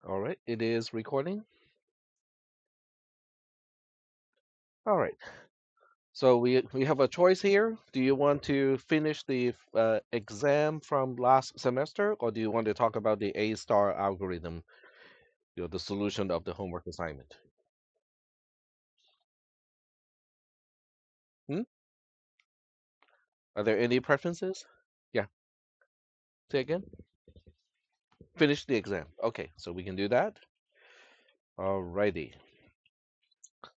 All right, it is recording. All right. So we have a choice here. Do you want to finish the exam from last semester, or do you want to talk about the A-star algorithm, the solution of the homework assignment? Hmm? Are there any preferences? Yeah, say again. Finish the exam. Okay, so we can do that. All righty.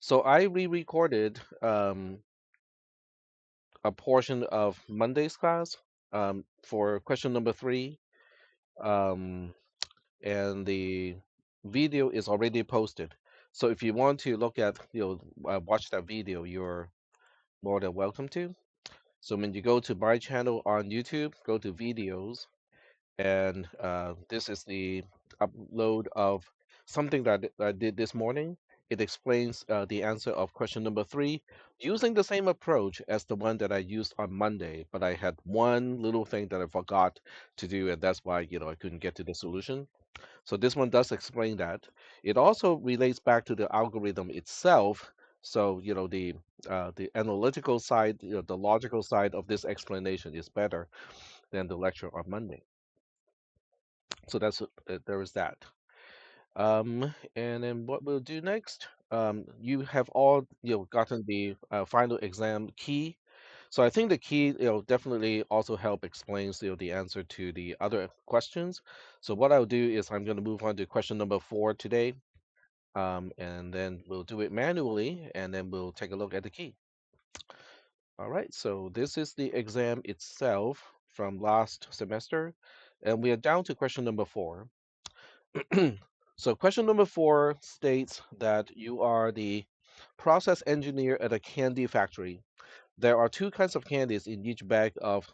So I re-recorded a portion of Monday's class for question number 3. Um, and the video is already posted. So if you want to look at, watch that video, you're more than welcome to. So when you go to my channel on YouTube, go to videos, and this is the upload of something that I did this morning. It explains the answer of question number 3 using the same approach as the one that I used on Monday, but I had one little thing that I forgot to do, and that's why I couldn't get to the solution. So this one does explain that. It also relates back to the algorithm itself. So the analytical side, the logical side of this explanation is better than the lecture on Monday. So there is that. And then what we'll do next? You have all gotten the final exam key. So I think the key definitely also help explains the answer to the other questions. So what I'll do is I'm going to move on to question number 4 today. And then we'll do it manually, and then we'll take a look at the key. All right, so this is the exam itself from last semester, and we are down to question number 4. So question number 4 states that you are the process engineer at a candy factory. There are two kinds of candies in each bag of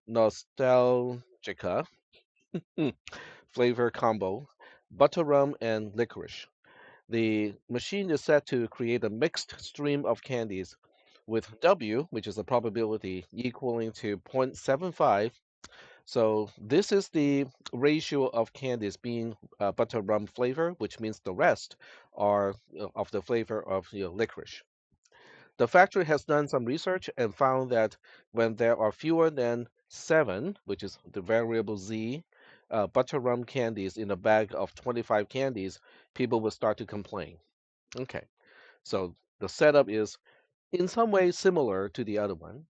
nostalgica flavor combo, butter rum and licorice. The machine is set to create a mixed stream of candies with W, which is the probability, equaling to 0.75. So this is the ratio of candies being butter rum flavor, which means the rest are of the flavor of licorice. The factory has done some research and found that when there are fewer than 7, which is the variable Z, butter rum candies in a bag of 25 candies, people will start to complain. Okay, so the setup is in some way similar to the other one.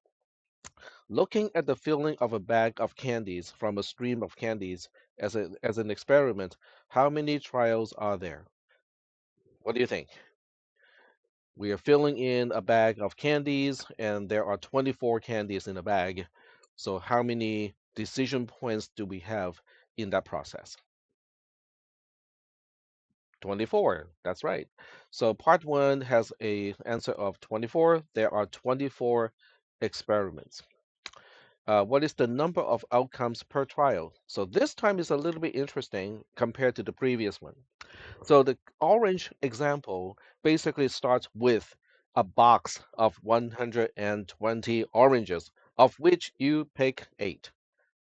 Looking at the filling of a bag of candies from a stream of candies as an experiment, how many trials are there? What do you think? We are filling in a bag of candies, and there are 24 candies in a bag. So how many decision points do we have in that process? 24. That's right. So part 1 has a answer of 24. There are 24 experiments. What is the number of outcomes per trial? So this time is a little bit interesting compared to the previous one. So the orange example basically starts with a box of 120 oranges, of which you pick 8.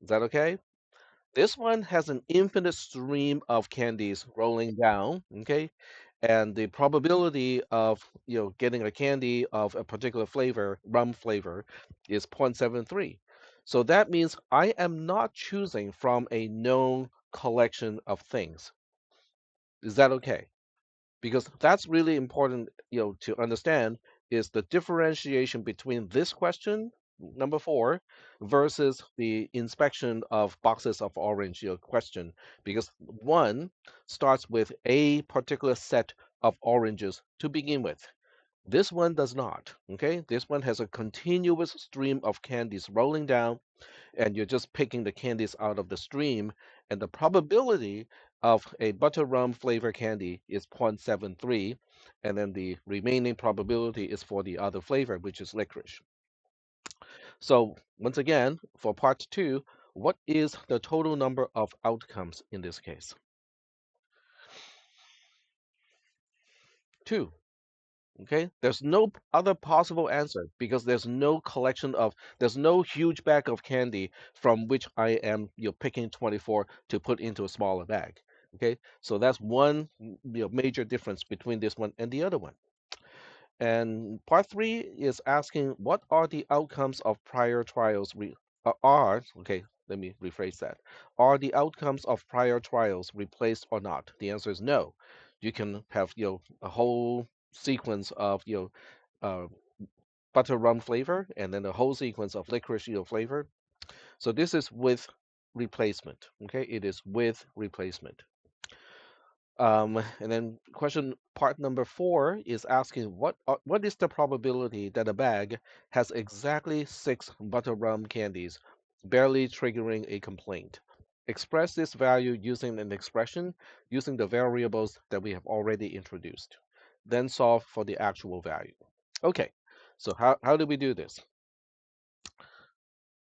Is that okay? This one has an infinite stream of candies rolling down, okay? And the probability of getting a candy of a particular flavor, rum flavor, is 0.73. So that means I am not choosing from a known collection of things. Is that okay? Because that's really important, to understand is the differentiation between this question, number 4, versus the inspection of boxes of orange, question, because one starts with a particular set of oranges to begin with. This one does not. Okay, this one has a continuous stream of candies rolling down, and you're just picking the candies out of the stream, and the probability of a butter rum flavor candy is 0.73, and then the remaining probability is for the other flavor, which is licorice. So once again, for part 2, what is the total number of outcomes in this case? 2. Okay, there's no other possible answer because there's no huge bag of candy from which I am picking 24 to put into a smaller bag. Okay, so that's one major difference between this one and the other one. And part three is asking what are the outcomes of prior trials okay, let me rephrase that. Are the outcomes of prior trials replaced or not? The answer is no. You can have a whole sequence of uh, butter rum flavor and then a whole sequence of licorice flavor. So this is with replacement. Okay, it is with replacement. And then question part number four is asking what is the probability that a bag has exactly six butter rum candies, barely triggering a complaint? Express this value using an expression using the variables that we have already introduced. Then solve for the actual value. Okay, so how do we do this?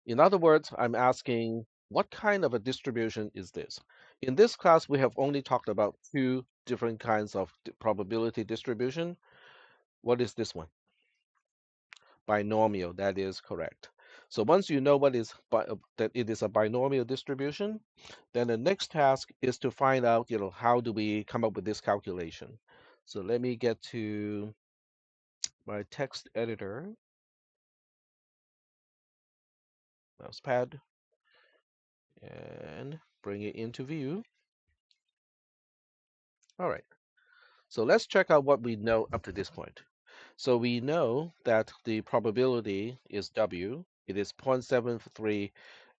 In other words, I'm asking what kind of a distribution is this? In this class, we have only talked about two different kinds of probability distribution. What is this one? Binomial, that is correct. So once you know that it is a binomial distribution, then the next task is to find out, how do we come up with this calculation? So let me get to my text editor, mousepad, and bring it into view. All right. So let's check out what we know up to this point. So we know that the probability is W. It is 0.73,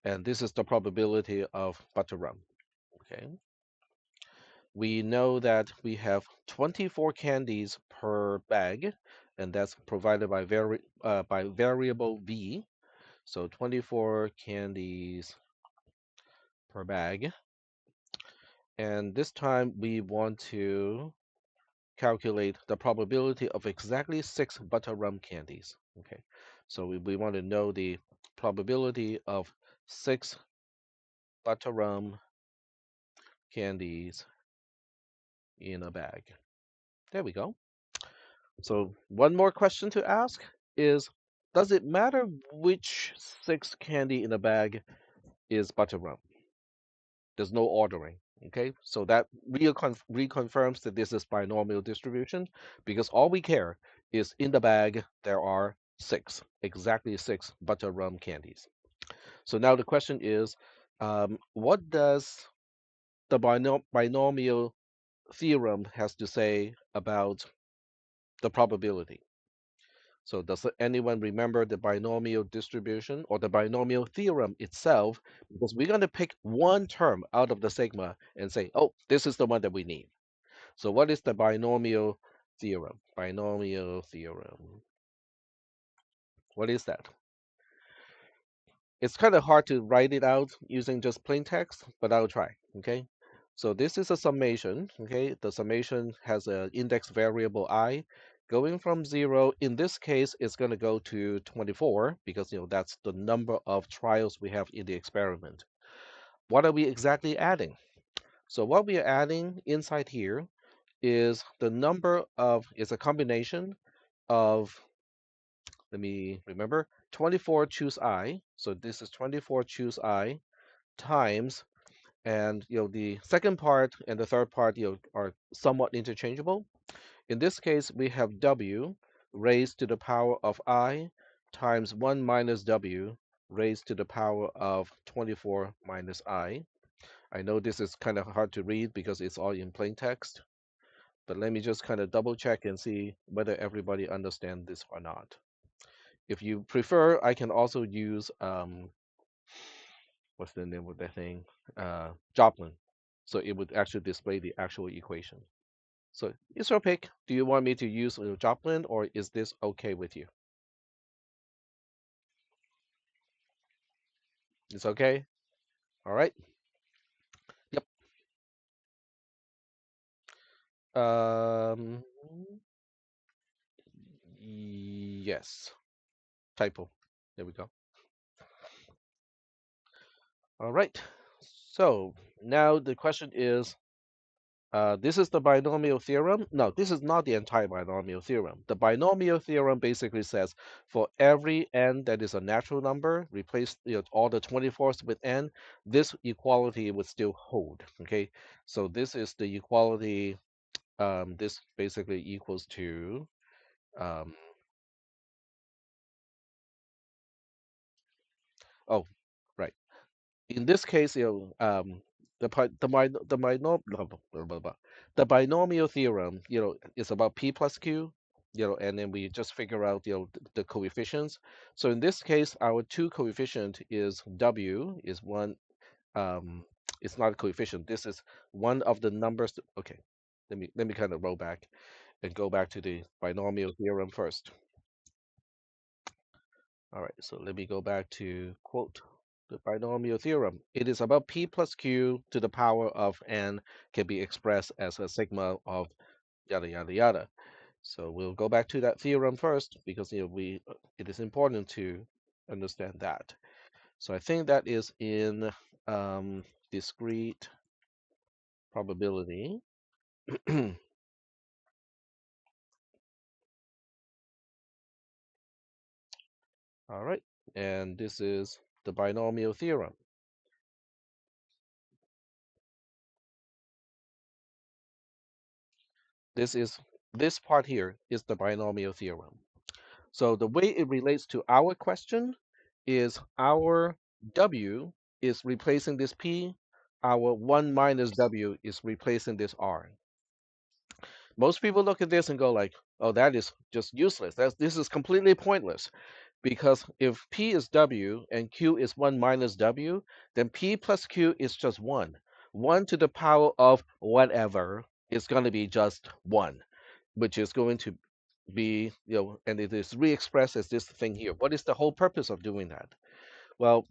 and this is the probability of butter rum. Okay. We know that we have 24 candies per bag, and that's provided by variable V. So 24 candies per bag. And this time we want to calculate the probability of exactly six butter rum candies. Okay, so we want to know the probability of six butter rum candies in a bag. There we go. So one more question to ask is, does it matter which six candy in a bag is butter rum? There's no ordering. Okay, so that reconfirms that this is binomial distribution because all we care is in the bag there are six, exactly six butter rum candies. So now the question is, what does the binomial theorem has to say about the probability? So does anyone remember the binomial distribution or the binomial theorem itself? Because we're going to pick one term out of the sigma and say, oh, this is the one that we need. So what is the binomial theorem? Binomial theorem. What is that? It's kind of hard to write it out using just plain text, but I'll try. Okay. So this is a summation. Okay. The summation has an index variable I. Going from 0, in this case, it's going to go to 24 because that's the number of trials we have in the experiment. What are we exactly adding? So what we are adding inside here is the number of is a combination of, let me remember, 24 choose I. So this is 24 choose I times, and the second part and the third part are somewhat interchangeable. In this case, we have W raised to the power of I times 1 minus W raised to the power of 24 minus I. I know this is kind of hard to read because it's all in plain text, but let me just kind of double check and see whether everybody understands this or not. If you prefer, I can also use what's the name of that thing? Joplin. So it would actually display the actual equation. So it's your pick. Do you want me to use Joplin or is this okay with you? It's okay? All right. Yep. Um, yes. Typo. There we go. All right. So now the question is, This is the binomial theorem. No, this is not the entire binomial theorem. The binomial theorem basically says for every n that is a natural number, replace all the 24s with n, this equality would still hold. Okay, so this is the equality. This basically equals to um, oh, right. In this case, blah, blah, blah. The binomial theorem, is about p plus q, and then we just figure out, the coefficients. So in this case, our two coefficient is w is one. Um, it's not a coefficient. This is one of the numbers. Okay, let me kind of roll back and go back to the binomial theorem first. All right, so let me go back to quote the binomial theorem. It is about p plus q to the power of n can be expressed as a sigma of yada yada yada. So we'll go back to that theorem first because it is important to understand that. So I think that is in discrete probability. All right, and this is the binomial theorem. This is this part here is the binomial theorem. So the way it relates to our question is our W is replacing this P, our 1 minus W is replacing this R. Most people look at this and go like, oh, that is just useless. This is completely pointless because if P is W and Q is 1 minus W, then P plus Q is just 1. 1 to the power of whatever is going to be just 1, which is going to be, and it is re-expressed as this thing here. What is the whole purpose of doing that? Well,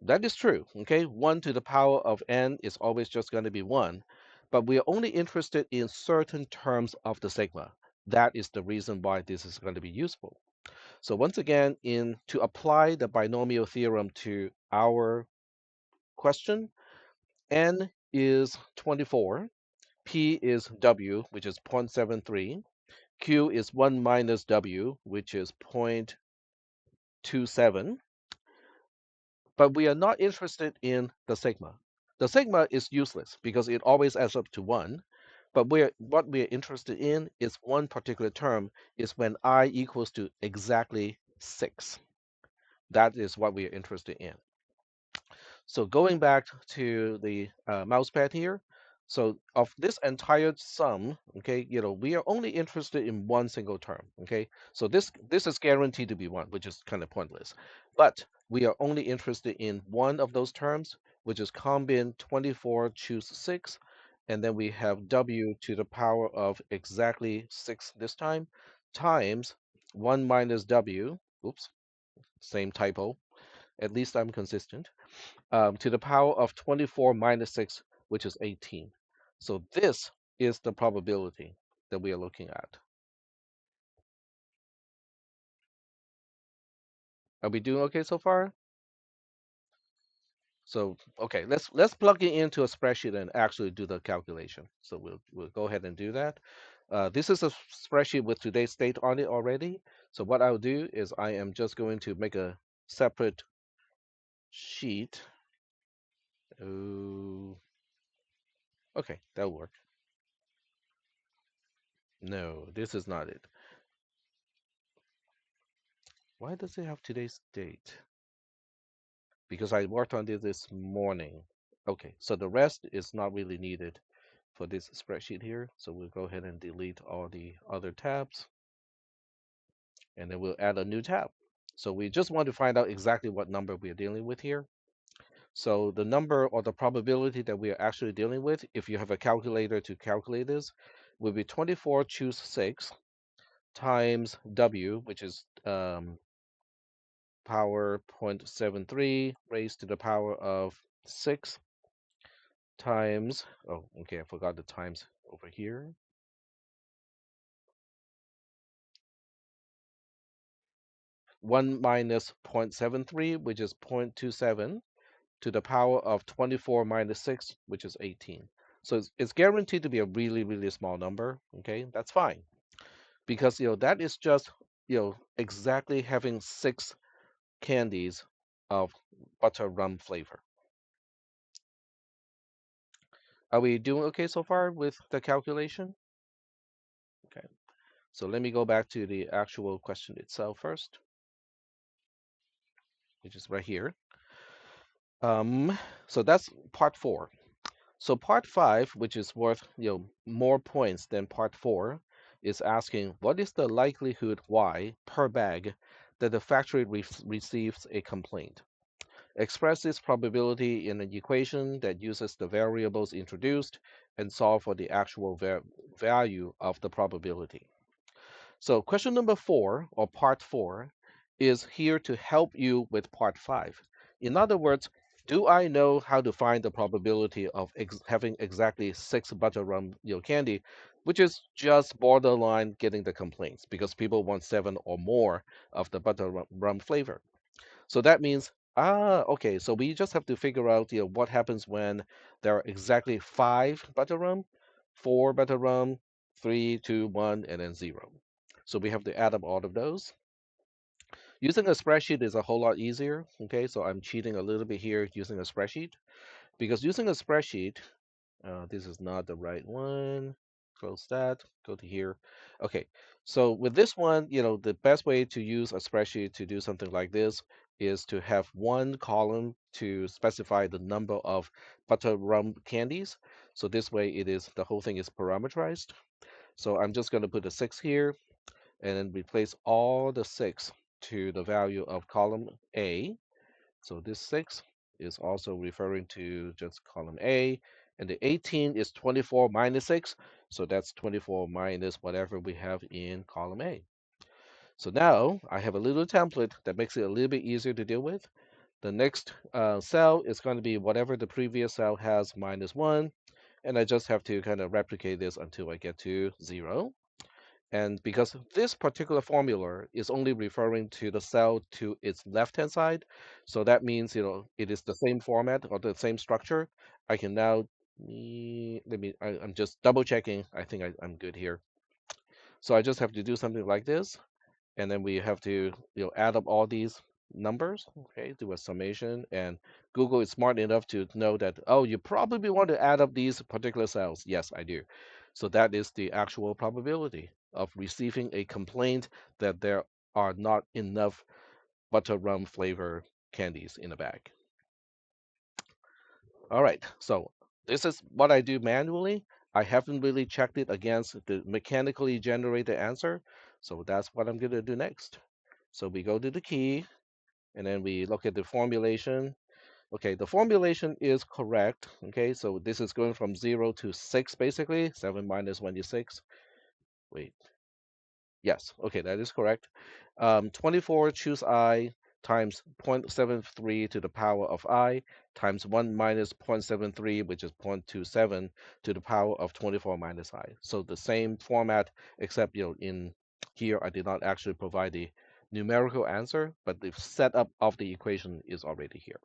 that is true. Okay, 1 to the power of n is always just going to be 1, but we are only interested in certain terms of the sigma. That is the reason why this is going to be useful. So once again, in to apply the binomial theorem to our question, n is 24, p is w, which is 0.73, q is 1 minus w, which is 0.27, but we are not interested in the sigma. The sigma is useless because it always adds up to 1, but what we're interested in is one particular term is when I equals to exactly 6. That is what we are interested in. So going back to the mouse pad here, so of this entire sum, okay, we are only interested in one single term, okay? So this is guaranteed to be 1, which is kind of pointless. But we are only interested in one of those terms, which is combin 24 choose 6, and then we have w to the power of exactly 6 this time, times 1 minus w, oops, same typo, at least I'm consistent, to the power of 24 minus 6, which is 18. So this is the probability that we are looking at. Are we doing okay so far? So okay, let's plug it into a spreadsheet and actually do the calculation. So we'll go ahead and do that. This is a spreadsheet with today's date on it already. So what I'll do is I am just going to make a separate sheet. Oh, okay, that'll work. No, this is not it. Why does it have today's date? Because I worked on this morning. Okay, so the rest is not really needed for this spreadsheet here. So we'll go ahead and delete all the other tabs, and then we'll add a new tab. So we just want to find out exactly what number we are dealing with here. So the number or the probability that we are actually dealing with, if you have a calculator to calculate this, will be 24 choose 6 times W, which is power 0.73 raised to the power of 6 times, oh, okay, I forgot the times over here. 1 minus 0.73, which is 0.27, to the power of 24 minus 6, which is 18. So it's guaranteed to be a really, really small number. Okay, that's fine because that is just exactly having six candies of butter rum flavor. Are we doing okay so far with the calculation? Okay, so let me go back to the actual question itself first, which is right here. Um, so that's part four. So part five, which is worth more points than part four, is asking what is the likelihood y per bag that the factory receives a complaint. Express this probability in an equation that uses the variables introduced and solve for the actual value of the probability. So question number four, or part four, is here to help you with part five. In other words, do I know how to find the probability of having exactly six butter rum candy, which is just borderline getting the complaints because people want seven or more of the butter rum flavor. So that means, okay, so we just have to figure out, what happens when there are exactly five butter rum, four butter rum, three, two, one, and then zero. So we have to add up all of those. Using a spreadsheet is a whole lot easier. Okay, so I'm cheating a little bit here using a spreadsheet because using a spreadsheet, this is not the right one. Close that, go to here. Okay, so with this one, the best way to use a spreadsheet to do something like this is to have one column to specify the number of butter rum candies. So this way the whole thing is parameterized. So I'm just going to put a 6 here and then replace all the 6 to the value of column A. So this 6 is also referring to just column A. And the 18 is 24 minus 6. So that's 24 minus whatever we have in column A. So now I have a little template that makes it a little bit easier to deal with. The next cell is going to be whatever the previous cell has minus 1. And I just have to kind of replicate this until I get to 0. And because this particular formula is only referring to the cell to its left-hand side, so that means, it is the same format or the same structure. I can now, I'm just double checking. I think I'm good here. So I just have to do something like this, and then we have to, add up all these numbers, okay, do a summation. And Google is smart enough to know that, oh, you probably want to add up these particular cells. Yes, I do. So that is the actual probability of receiving a complaint that there are not enough butter rum flavor candies in a bag. All right, so this is what I do manually. I haven't really checked it against the mechanically generated answer. So that's what I'm going to do next. So we go to the key and then we look at the formulation. Okay, the formulation is correct. Okay, so this is going from 0 to 6 basically. 7 minus 1 is 6. Wait, yes, okay, that is correct. 24 choose I times 0.73 to the power of I times 1 minus 0.73, which is 0.27 to the power of 24 minus I. So the same format, except in here I did not actually provide the numerical answer, but the setup of the equation is already here.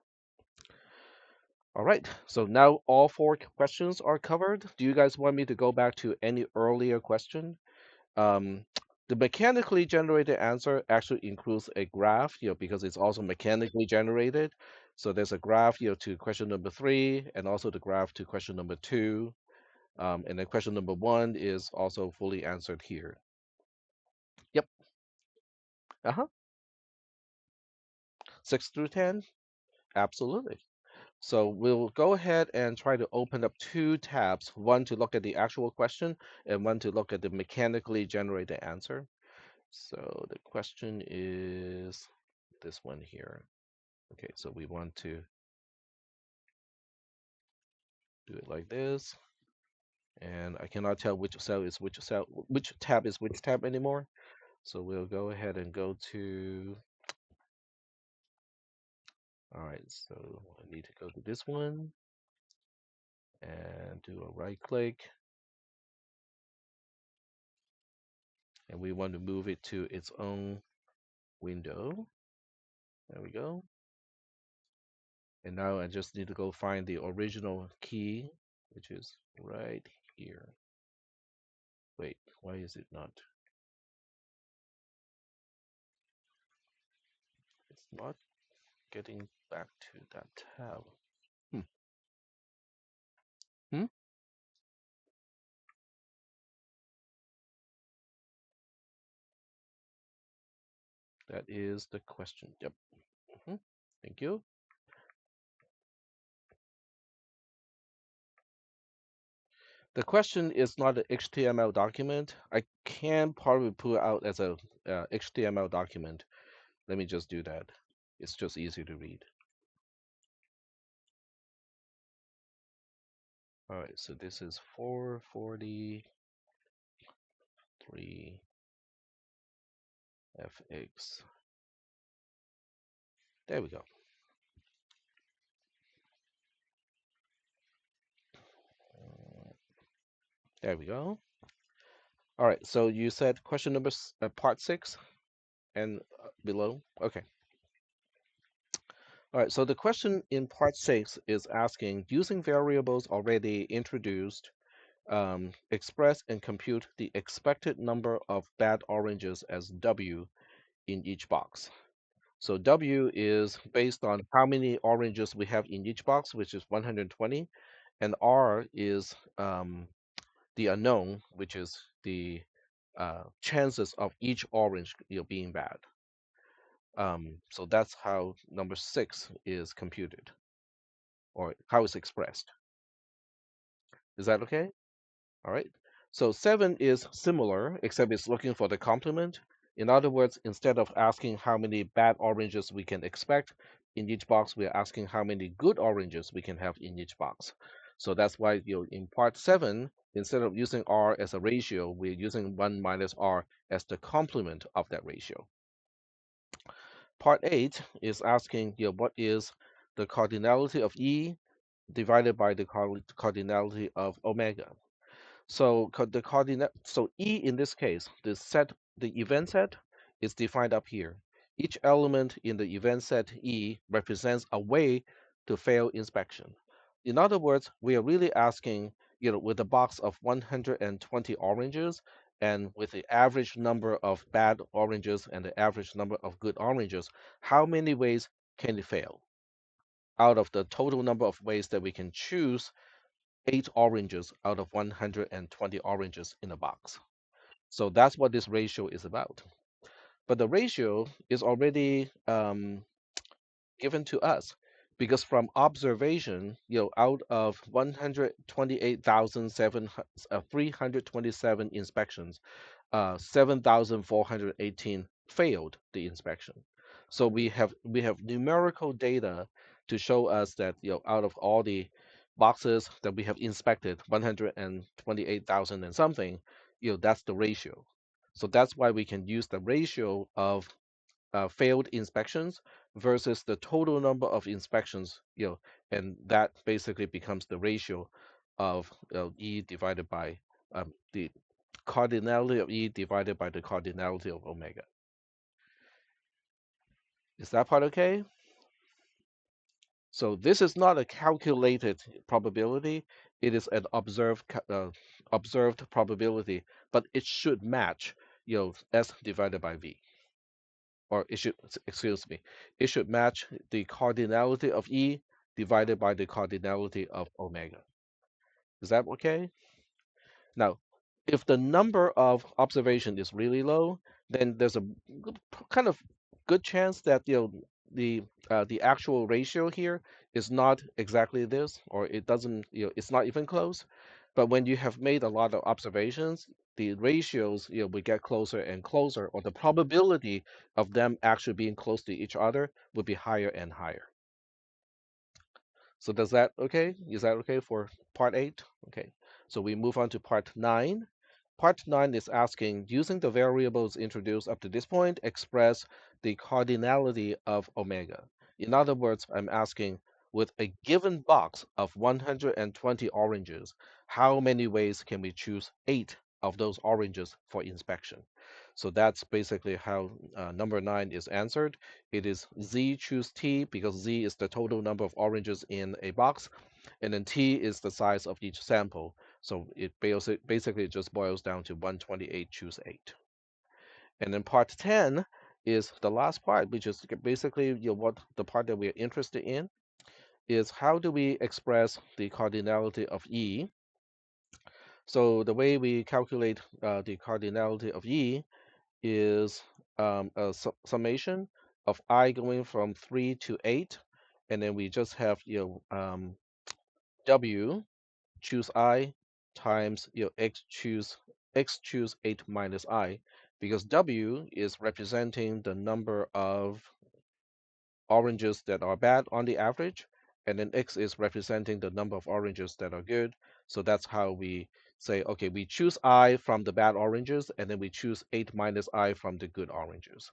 All right, so now all four questions are covered. Do you guys want me to go back to any earlier question? Um, the mechanically generated answer actually includes a graph, because it's also mechanically generated. So there's a graph, to question number 3, and also the graph to question number 2. And then question number 1 is also fully answered here. Yep. Uh-huh. 6 through 10? Absolutely. So we'll go ahead and try to open up two tabs, one to look at the actual question and one to look at the mechanically generated answer. So the question is this one here. Okay, so we want to do it like this. And I cannot tell which cell is which cell, which tab is which tab anymore. So we'll go ahead and go to, all right, so I need to go to this one and do a right click. And we want to move it to its own window. There we go. And now I just need to go find the original key. which is right here. Wait, why is it not? It's not getting back to that tab. Hmm. Hmm? That is the question. Yep. Hmm. Thank you. The question is not an HTML document. I can probably pull it out as a HTML document. Let me just do that. It's just easy to read. All right, so this is 443 fx. There we go. There we go. All right, so you said question number part 6 and below. Okay. All right, so the question in part 6 is asking, using variables already introduced, express and compute the expected number of bad oranges as W in each box. So W is based on how many oranges we have in each box, which is 120, and R is the unknown, which is the chances of each orange being bad. So that's how number 6 is computed, or how it's expressed. Is that okay? All right. So 7 is similar, except it's looking for the complement. In other words, instead of asking how many bad oranges we can expect in each box, we're asking how many good oranges we can have in each box. So that's why in part 7, instead of using R as a ratio, we're using 1 minus R as the complement of that ratio. Part 8 is asking what is the cardinality of E divided by the cardinality of omega. So the coordinate, so E in this case, the event set is defined up here. Each element in the event set E represents a way to fail inspection. In other words, we are really asking, with a box of 120 oranges and with the average number of bad oranges and the average number of good oranges, how many ways can it fail? Out of the total number of ways that we can choose, 8 oranges out of 120 oranges in a box. So that's what this ratio is about. But the ratio is already given to us because from observation, out of 128,327 inspections, 7,418 failed the inspection. So we have numerical data to show us that out of all the boxes that we have inspected, 128,000 and something, that's the ratio. So that's why we can use the ratio of failed inspections versus the total number of inspections, and that basically becomes the ratio of E divided by the cardinality of E divided by the cardinality of omega. Is that part okay? So this is not a calculated probability. It is an observed probability, but it should match, S divided by V. Or it should, excuse me, it should match the cardinality of E divided by the cardinality of omega. Is that okay? Now, if the number of observation is really low, then there's a kind of good chance that the actual ratio here is not exactly this, or it doesn't, it's not even close. But when you have made a lot of observations, the ratios, will get closer and closer, or the probability of them actually being close to each other would be higher and higher. So does that okay? Is that okay for part 8? Okay. So we move on to part 9. Part 9 is asking, using the variables introduced up to this point, express the cardinality of omega. In other words, I'm asking, with a given box of 120 oranges, how many ways can we choose 8 of those oranges for inspection. So that's basically how number 9 is answered. It is Z choose T because Z is the total number of oranges in a box, and then T is the size of each sample. So it basically just boils down to 128 choose 8. And then part 10 is the last part, which is basically what the part that we're interested in is how do we express the cardinality of E. So the way we calculate the cardinality of E is a summation of I going from 3 to 8, and then we just have W choose I times X choose 8 minus I, because W is representing the number of oranges that are bad on the average, and then X is representing the number of oranges that are good. So that's how we say, okay, we choose I from the bad oranges, and then we choose 8 minus I from the good oranges,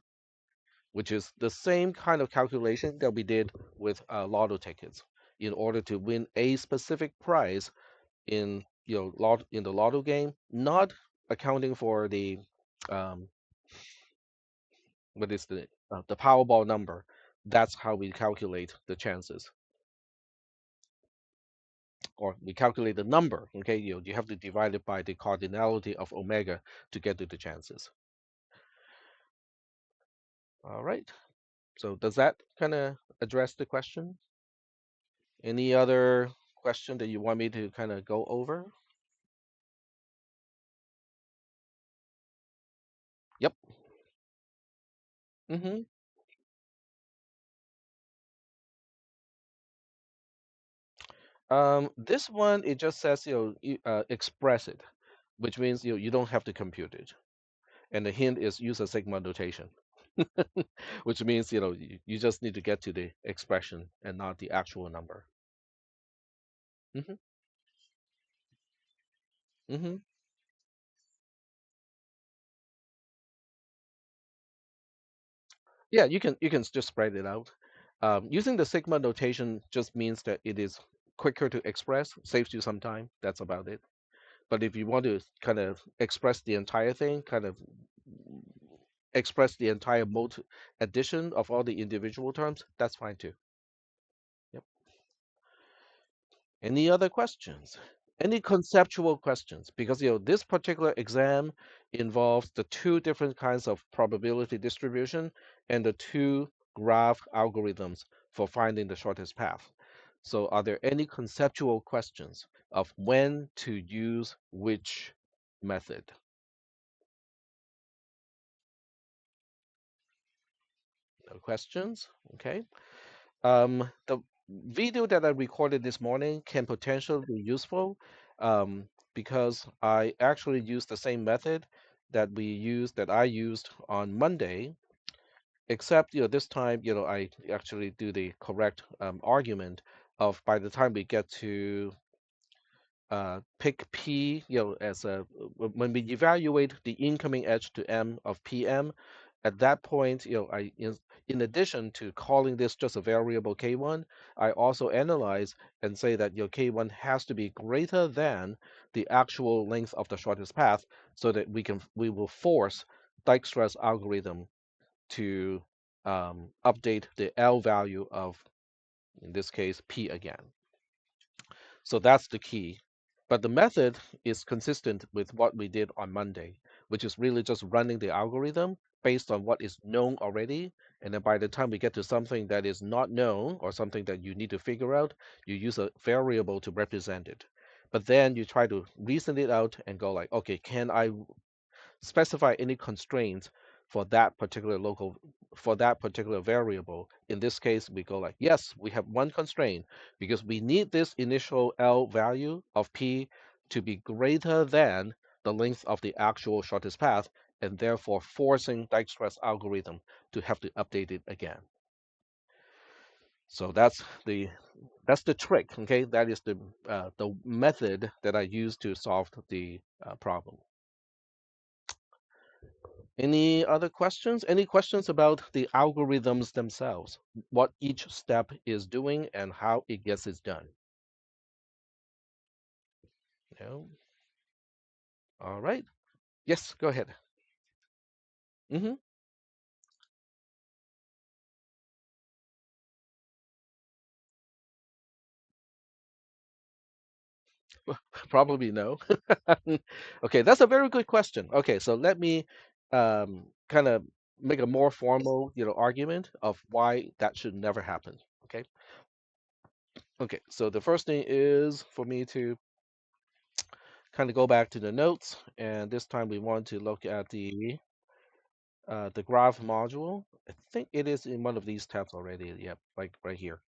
which is the same kind of calculation that we did with lotto tickets. In order to win a specific prize in in the lotto game, not accounting for the um, what is the Powerball number. That's how we calculate the chances, or we calculate the number. Okay, you have to divide it by the cardinality of omega to get to the chances. All right. So does that kind of address the question? Any other question that you want me to kind of go over? Yep. hmm this one it just says express it, which means you don't have to compute it, and the hint is use a sigma notation, which means you just need to get to the expression and not the actual number. hmm hmm Yeah, you can just spread it out. Using the sigma notation just means that it is quicker to express, saves you some time. That's about it. But if you want to kind of express the entire thing, kind of express the entire mode addition of all the individual terms, that's fine too. Yep. Any other questions? Any conceptual questions? Because this particular exam involves the two different kinds of probability distribution and the two graph algorithms for finding the shortest path. So are there any conceptual questions of when to use which method? No questions? Okay. The video that I recorded this morning can potentially be useful because I actually used the same method that I used on Monday, except this time I actually do the correct argument of by the time we get to pick P, as when we evaluate the incoming edge to M of PM, at that point, in addition to calling this just a variable K1, I also analyze and say that K1 has to be greater than the actual length of the shortest path, so that we will force Dijkstra's algorithm to update the L value of, in this case, P again. So that's the key. But the method is consistent with what we did on Monday, which is really just running the algorithm based on what is known already. And then by the time we get to something that is not known or something that you need to figure out, you use a variable to represent it. But then you try to reason it out and go like, okay, can I specify any constraints for that particular variable. In this case, we go like, yes, we have one constraint because we need this initial L value of P to be greater than the length of the actual shortest path, and therefore forcing Dijkstra's algorithm to have to update it again. So that's the trick. Okay, that is the method that I use to solve the problem. Any other questions? Any questions about the algorithms themselves? What each step is doing and how it gets it done? No? All right. Yes, go ahead. Hmm. Probably no. Okay, that's a very good question. Okay, so let me kind of make a more formal, argument of why that should never happen. Okay. Okay, so the first thing is for me to kind of go back to the notes, and this time we want to look at the graph module. I think it is in one of these tabs already. Yep, like right here.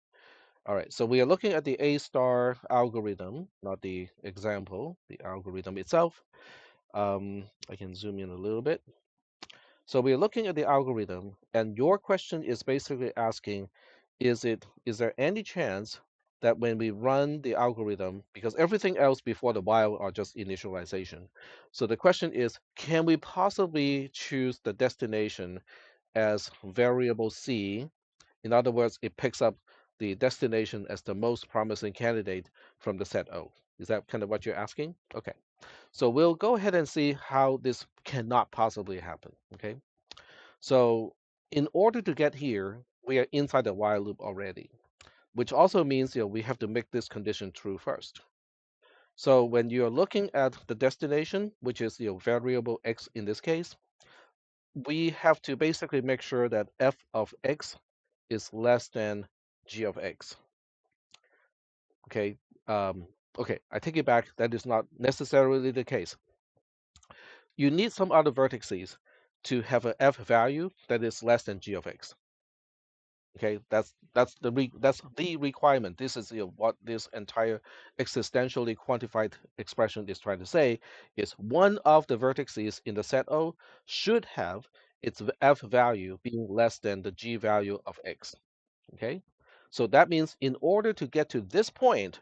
All right, so we are looking at the A star algorithm, not the example, the algorithm itself. I can zoom in a little bit. So we are looking at the algorithm, and your question is basically asking, is there any chance that when we run the algorithm, because everything else before the while are just initialization. So the question is, can we possibly choose the destination as variable C? In other words, it picks up the destination as the most promising candidate from the set O. Is that kind of what you're asking? Okay. So we'll go ahead and see how this cannot possibly happen. Okay. So in order to get here, we are inside the while loop already, which also means we have to make this condition true first. So when you're looking at the destination, which is variable x in this case, we have to basically make sure that f of x is less than g of x. Okay. Um, okay, I take it back. That is not necessarily the case. You need some other vertices to have an f value that is less than g of x. Okay, that's the requirement. This is what this entire existentially quantified expression is trying to say is one of the vertices in the set O should have its f value being less than the g value of x. Okay, so that means in order to get to this point,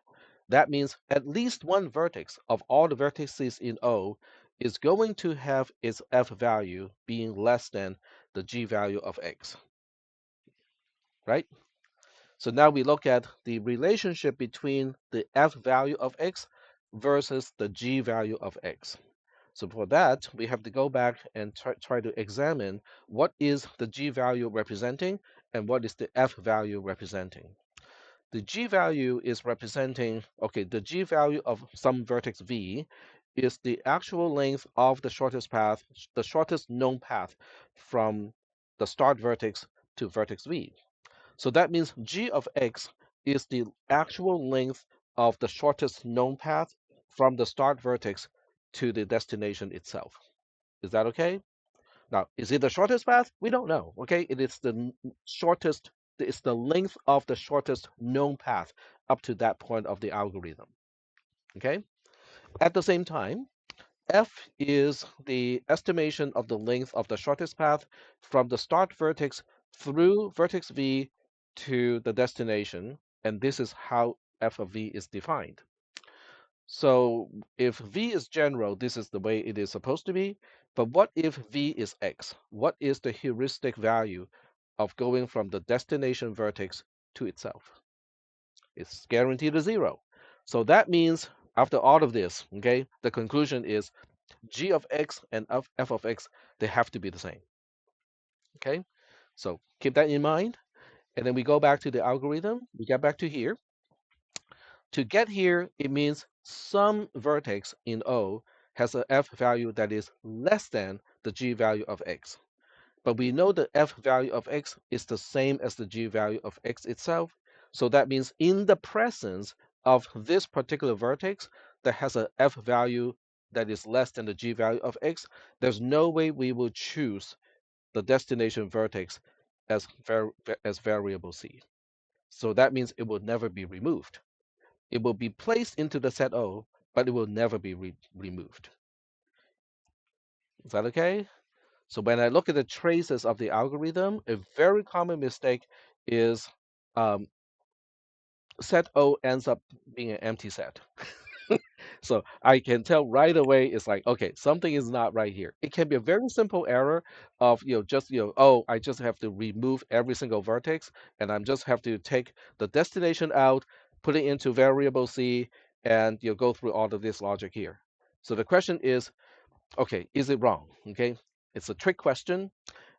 that means at least one vertex of all the vertices in O is going to have its f value being less than the g value of x, right? So now we look at the relationship between the f value of x versus the g value of x. So for that, we have to go back and try to examine what is the g value representing and what is the f value representing. The g value is representing, okay, the g value of some vertex v is the actual length of the shortest path, the shortest known path from the start vertex to vertex v. So that means g of x is the actual length of the shortest known path from the start vertex to the destination itself. Is that okay? Now, is it the shortest path? We don't know. Okay, it is the shortest, it's the length of the shortest known path up to that point of the algorithm. Okay, at the same time, f is the estimation of the length of the shortest path from the start vertex through vertex v to the destination, and this is how f of v is defined. So if v is general, this is the way it is supposed to be. But what if v is x? What is the heuristic value of going from the destination vertex to itself? It's guaranteed a zero. So that means after all of this, okay, the conclusion is g of x and f of x, they have to be the same. Okay, so keep that in mind. And then we go back to the algorithm. We get back to here. To get here, it means some vertex in O has a f value that is less than the g value of x. But we know the f value of x is the same as the g value of x itself. So that means in the presence of this particular vertex that has a f value that is less than the g value of x, there's no way we will choose the destination vertex as, as variable c. So that means it will never be removed. It will be placed into the set O, but it will never be removed. Is that okay? So when I look at the traces of the algorithm, a very common mistake is um, set O ends up being an empty set. So I can tell right away it's like, okay, something is not right here. It can be a very simple error of, just, oh, I just have to remove every single vertex and I'm just have to take the destination out, put it into variable C, and go through all of this logic here. So the question is, Okay, is it wrong? Okay, it's a trick question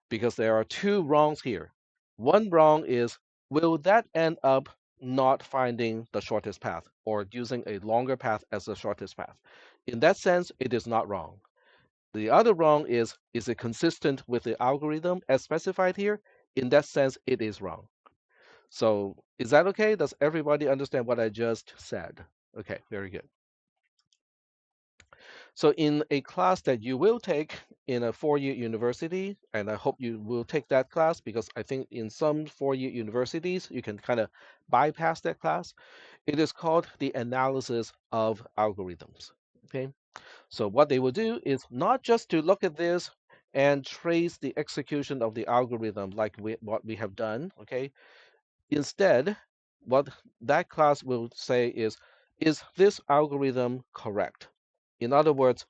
because there are two wrongs here. One wrong is, will that end up not finding the shortest path or using a longer path as the shortest path? In that sense, it is not wrong. The other wrong is it consistent with the algorithm as specified here? In that sense, it is wrong. So is that okay? Does everybody understand what I just said? Okay, very good. So in a class that you will take in a four-year university, and I hope you will take that class because I think in some four-year universities you can kind of bypass that class. It is called the analysis of algorithms. Okay, so what they will do is not just to look at this and trace the execution of the algorithm like what we have done. Okay, instead, what that class will say is this algorithm correct? In other words,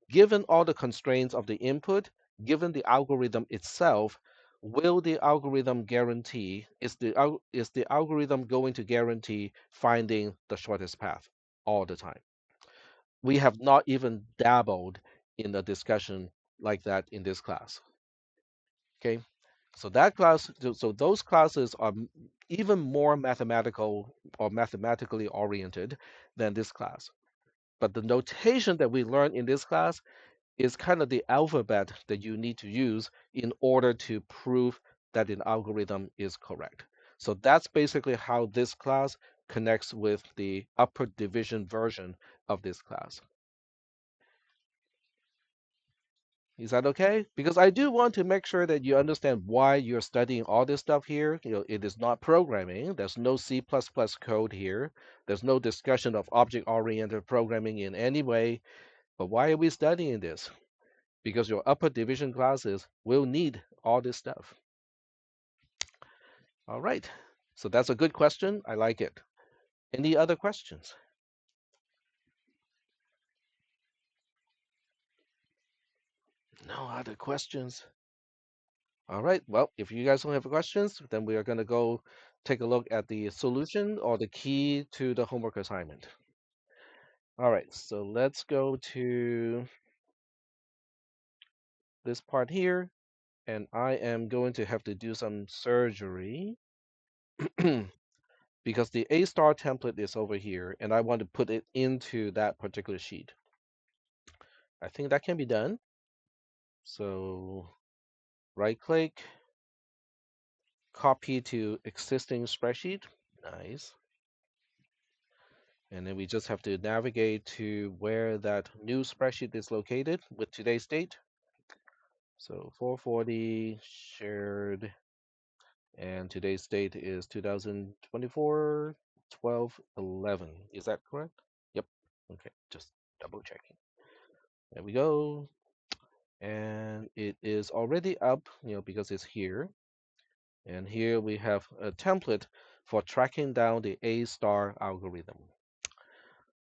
given all the constraints of the input, given the algorithm itself, will the algorithm guarantee, is the algorithm going to guarantee finding the shortest path all the time? We have not even dabbled in a discussion like that in this class. Okay, so that class, so those classes are even more mathematical or mathematically oriented than this class. But the notation that we learn in this class is kind of the alphabet that you need to use in order to prove that an algorithm is correct. So that's basically how this class connects with the upper division version of this class. Is that okay? Because I do want to make sure that you understand why you're studying all this stuff here. You know, it is not programming. There's no C++ code here. There's no discussion of object-oriented programming in any way. But why are we studying this? Because your upper division classes will need all this stuff. All right. So that's a good question. I like it. Any other questions? No other questions. All right. Well, if you guys don't have questions, then we are going to go take a look at the solution or the key to the homework assignment. All right. So let's go to this part here. And I am going to have to do some surgery because the A star template is over here and I want to put it into that particular sheet. I think that can be done. So right click, copy to existing spreadsheet. Nice. And then we just have to navigate to where that new spreadsheet is located with today's date. So 440 shared, and today's date is 2024 12/11. Is that correct? Yep. Okay, just double checking. There we go. And it is already up, because it's here. And here we have a template for tracking down the A star algorithm.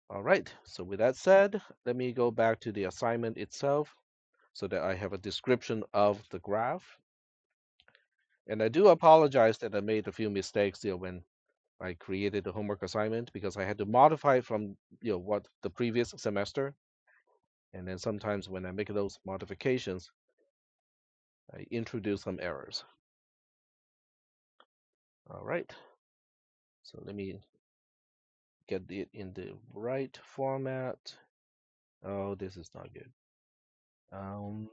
All right, so with that said, let me go back to the assignment itself so that I have a description of the graph. And I do apologize that I made a few mistakes when I created the homework assignment because I had to modify it from what the previous semester. And then sometimes when I make those modifications, I introduce some errors. All right, so let me get it in the right format. Oh, this is not good. Um,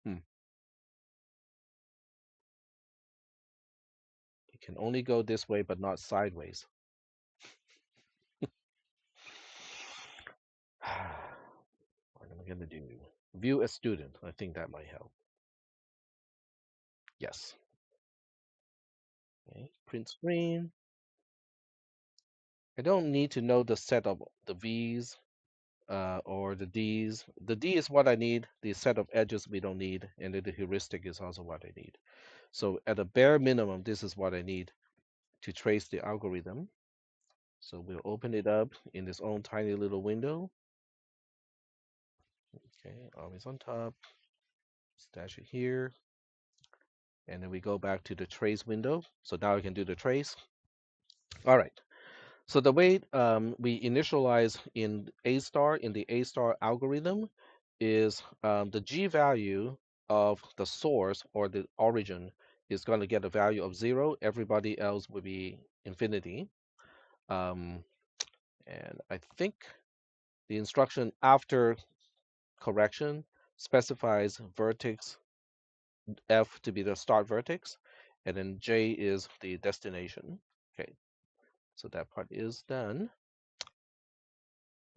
hmm. It can only go this way, but not sideways. What am I going to do? View a student. I think that might help. Yes. Okay. Print screen. I don't need to know the set of the V's or the D's. The D is what I need. The set of edges we don't need. And then the heuristic is also what I need. So at a bare minimum, this is what I need to trace the algorithm. So we'll open it up in its own tiny little window. Okay, always on top. Stash it here. And then we go back to the trace window. So now I can do the trace. All right. So the way we initialize in A star in the A star algorithm is the G value of the source or the origin is going to get a value of 0. Everybody else will be infinity. Um, and I think the instruction after correction specifies vertex F to be the start vertex, and then J is the destination. Okay, so that part is done.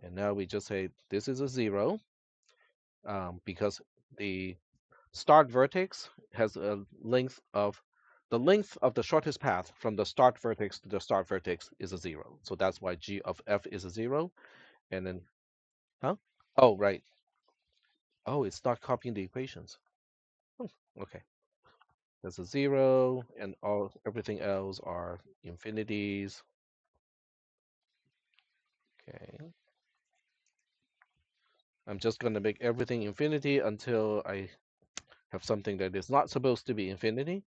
And now we just say this is a 0 because the start vertex has a length of the shortest path from the start vertex to the start vertex is a 0. So that's why G of F is a 0. And then, huh? Oh, right. Oh, it's not copying the equations. Oh, okay. There's a 0, and everything else are infinities. Okay. I'm just going to make everything infinity until I have something that is not supposed to be infinity.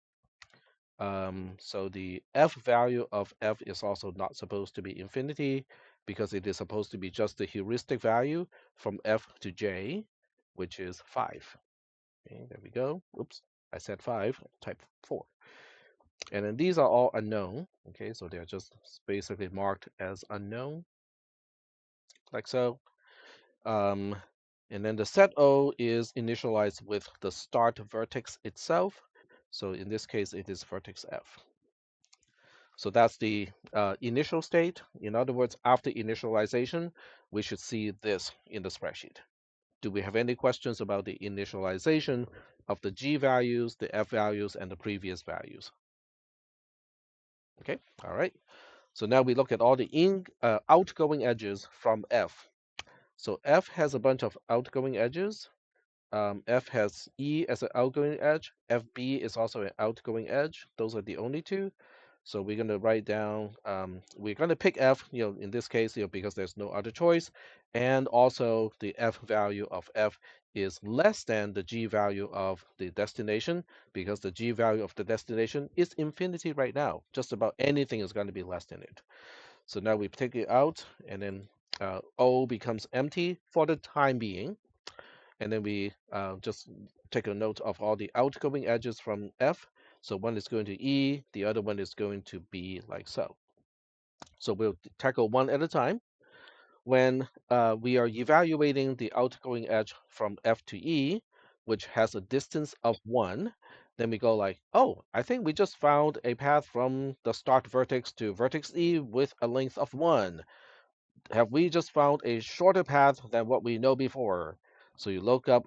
So the f value of f is also not supposed to be infinity because it is supposed to be just the heuristic value from f to j, which is 5. Okay, there we go. Oops, I said 5, type 4. And then these are all unknown. Okay, so they're just basically marked as unknown, like so. Um, and then the set O is initialized with the start vertex itself. So in this case, it is vertex F. So that's the initial state. In other words, after initialization, we should see this in the spreadsheet. Do we have any questions about the initialization of the G values, the F values, and the previous values? Okay, all right. So now we look at all the outgoing edges from F. So F has a bunch of outgoing edges. F has E as an outgoing edge. FB is also an outgoing edge. Those are the only two. So we're going to write down, we're going to pick F, in this case, because there's no other choice. And also the F value of F is less than the G value of the destination because the G value of the destination is infinity right now. Just about anything is going to be less than it. So now we take it out and then O becomes empty for the time being. And then we just take a note of all the outgoing edges from F. So one is going to E, the other one is going to B, like so. So we'll tackle one at a time. When we are evaluating the outgoing edge from F to E, which has a distance of 1, then we go like, oh, I think we just found a path from the start vertex to vertex E with a length of 1. Have we just found a shorter path than what we know before? So you look up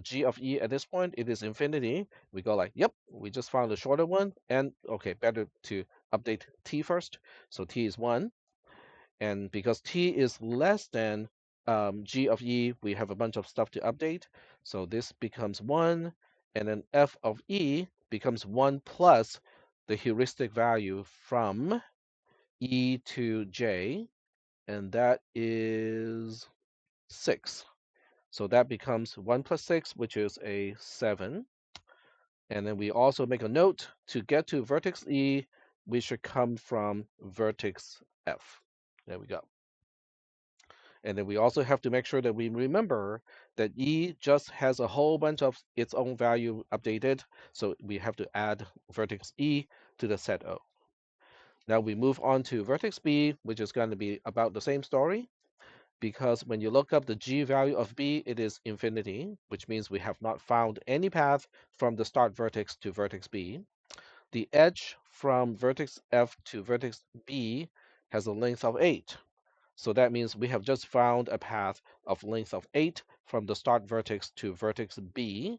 G of E at this point, it is infinity. We go like, yep, we just found a shorter one. And okay, better to update T first. So T is 1. And because T is less than G of E, we have a bunch of stuff to update. So this becomes 1. And then F of E becomes 1 plus the heuristic value from E to J, and that is 6. So that becomes 1 plus 6, which is a 7. And then we also make a note to get to vertex E, we should come from vertex F. There we go. And then we also have to make sure that we remember that E just has a whole bunch of its own value updated. So we have to add vertex E to the set O. Now we move on to vertex B, which is going to be about the same story. Because when you look up the G value of B, it is infinity, which means we have not found any path from the start vertex to vertex B. The edge from vertex F to vertex B has a length of 8. So that means we have just found a path of length of 8 from the start vertex to vertex B,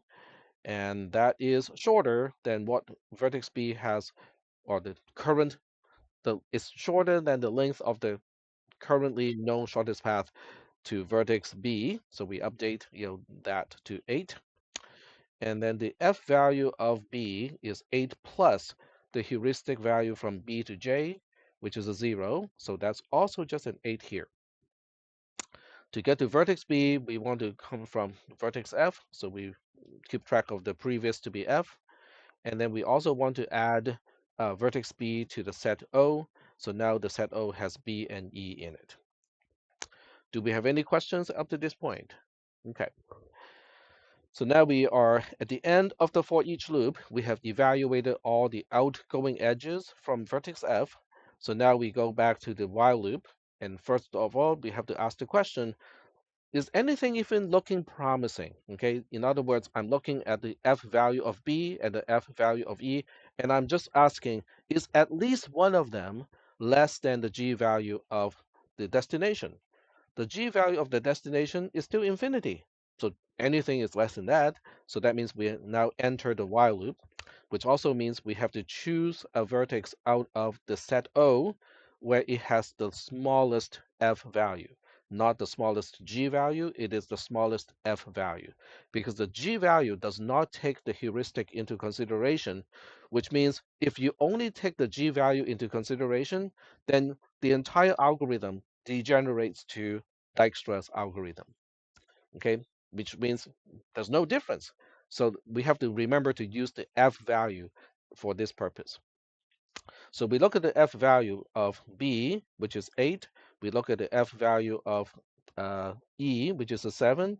and that is shorter than what vertex B has, or it's shorter than the length of the currently known shortest path to vertex B. So we update that to 8. And then the F value of B is 8 plus the heuristic value from B to J, which is a 0. So that's also just an 8 here. To get to vertex B, we want to come from vertex F. So we keep track of the previous to be F. And then we also want to add vertex B to the set O. So now the set O has B and E in it. Do we have any questions up to this point? Okay. So now we are at the end of the for each loop. We have evaluated all the outgoing edges from vertex F. So now we go back to the while loop. And first of all, we have to ask the question, is anything even looking promising? Okay, in other words, I'm looking at the F value of B and the F value of E, and I'm just asking, is at least one of them less than the G value of the destination? The G value of the destination is still infinity. So anything is less than that. So that means we now enter the while loop, which also means we have to choose a vertex out of the set O where it has the smallest F value, not the smallest G value. It is the smallest F value because the G value does not take the heuristic into consideration, which means if you only take the G value into consideration, then the entire algorithm degenerates to Dijkstra's algorithm, okay, which means there's no difference. So we have to remember to use the F value for this purpose. So we look at the F value of B, which is 8. We look at the F value of E, which is a 7.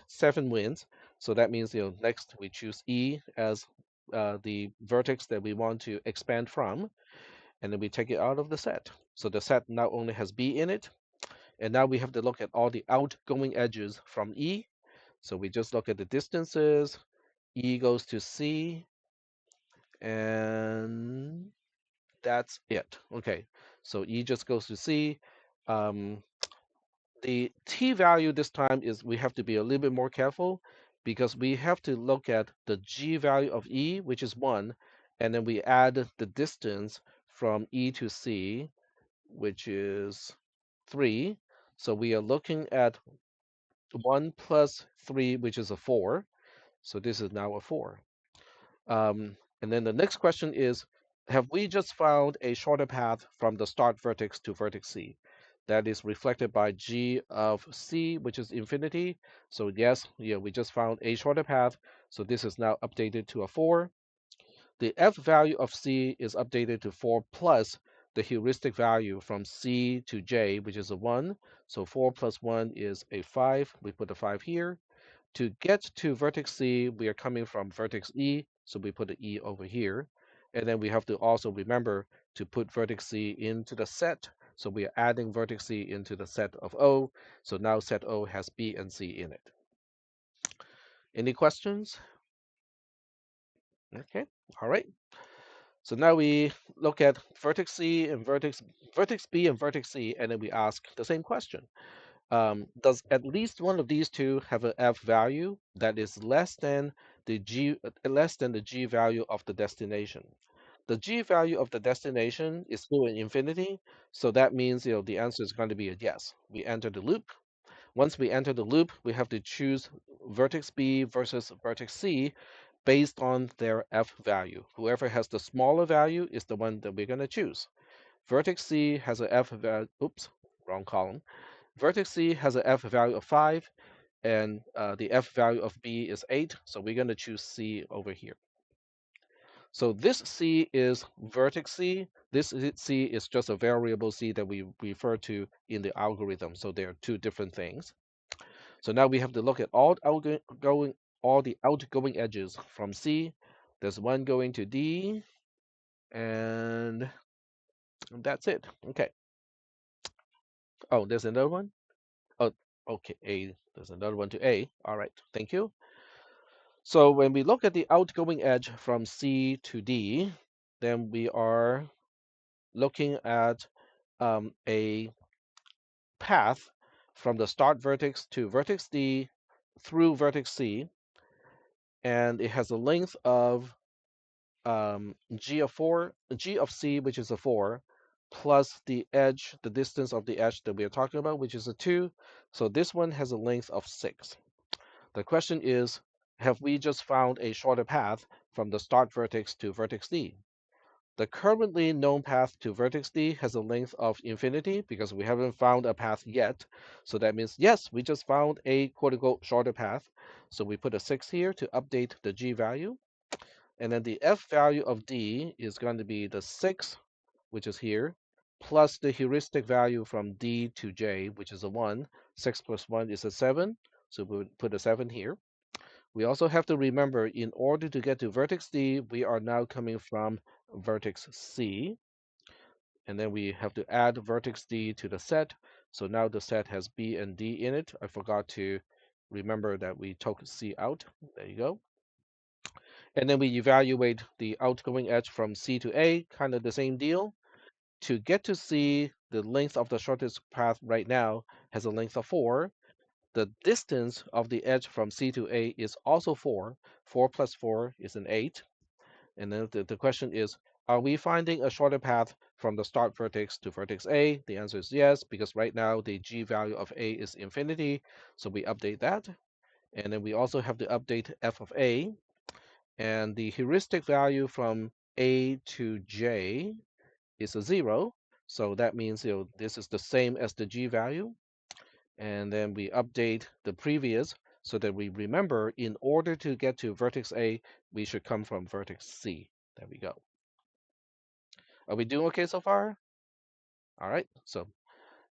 7 wins. So that means, next we choose E as the vertex that we want to expand from, and then we take it out of the set. So the set now only has B in it. And now we have to look at all the outgoing edges from E. So we just look at the distances. E goes to C, and that's it. Okay, so E just goes to C. Um, the T value this time is we have to be a little bit more careful because we have to look at the G value of E, which is 1, and then we add the distance from E to C, which is 3. So we are looking at 1 plus 3, which is a 4. So this is now a 4. And then the next question is, have we just found a shorter path from the start vertex to vertex C? That is reflected by G of C, which is infinity. So yes, yeah, we just found a shorter path. So this is now updated to a 4. The F value of C is updated to 4 plus the heuristic value from C to J, which is a 1. So 4 plus 1 is a 5. We put a 5 here. To get to vertex C, we are coming from vertex E, so we put the E over here. And then we have to also remember to put vertex C into the set. So we are adding vertex C into the set of O. So now set O has B and C in it. Any questions? Okay, all right. So now we look at vertex C and vertex B and vertex C, and then we ask the same question. Does at least one of these two have an F value that is less than the G value of the destination? The G value of the destination is still in infinity, so that means the answer is going to be a yes. We enter the loop. Once we enter the loop, we have to choose vertex B versus vertex C based on their F value. Whoever has the smaller value is the one that we're going to choose. Vertex C has a F value. Oops, wrong column. Vertex C has an F value of 5, and the F value of B is 8, so we're going to choose C over here. So this C is vertex C. This C is just a variable C that we refer to in the algorithm. So they are two different things. So now we have to look at all the outgoing edges from C. There's one going to D, and that's it. Okay. Oh, there's another one. Oh, okay. A. There's another one to A. All right. Thank you. So when we look at the outgoing edge from C to D, then we are looking at a path from the start vertex to vertex D through vertex C, and it has a length of G of 4, G of C, which is a 4, plus the edge, the distance of the edge that we are talking about, which is a 2. So this one has a length of 6. The question is, have we just found a shorter path from the start vertex to vertex D? The currently known path to vertex D has a length of infinity because we haven't found a path yet. So that means, yes, we just found a quote-unquote shorter path. So we put a 6 here to update the G value. And then the F value of D is going to be the 6, which is here, plus the heuristic value from D to J, which is a 1. 6 plus 1 is a 7, so we would put a 7 here. We also have to remember, in order to get to vertex D, we are now coming from vertex C, and then we have to add vertex D to the set. So now the set has B and D in it. I forgot to remember that we took C out. There you go. And then we evaluate the outgoing edge from C to A, kind of the same deal. To get to C, the length of the shortest path right now has a length of 4. The distance of the edge from C to A is also 4. 4 plus 4 is an 8. And then the question is, are we finding a shorter path from the start vertex to vertex A? The answer is yes, because right now the G value of A is infinity. So we update that. And then we also have to update f of A. And the heuristic value from A to J is a 0. So that means this is the same as the G value. And then we update the previous so that we remember, in order to get to vertex A, we should come from vertex C. There we go. Are we doing okay so far? All right. So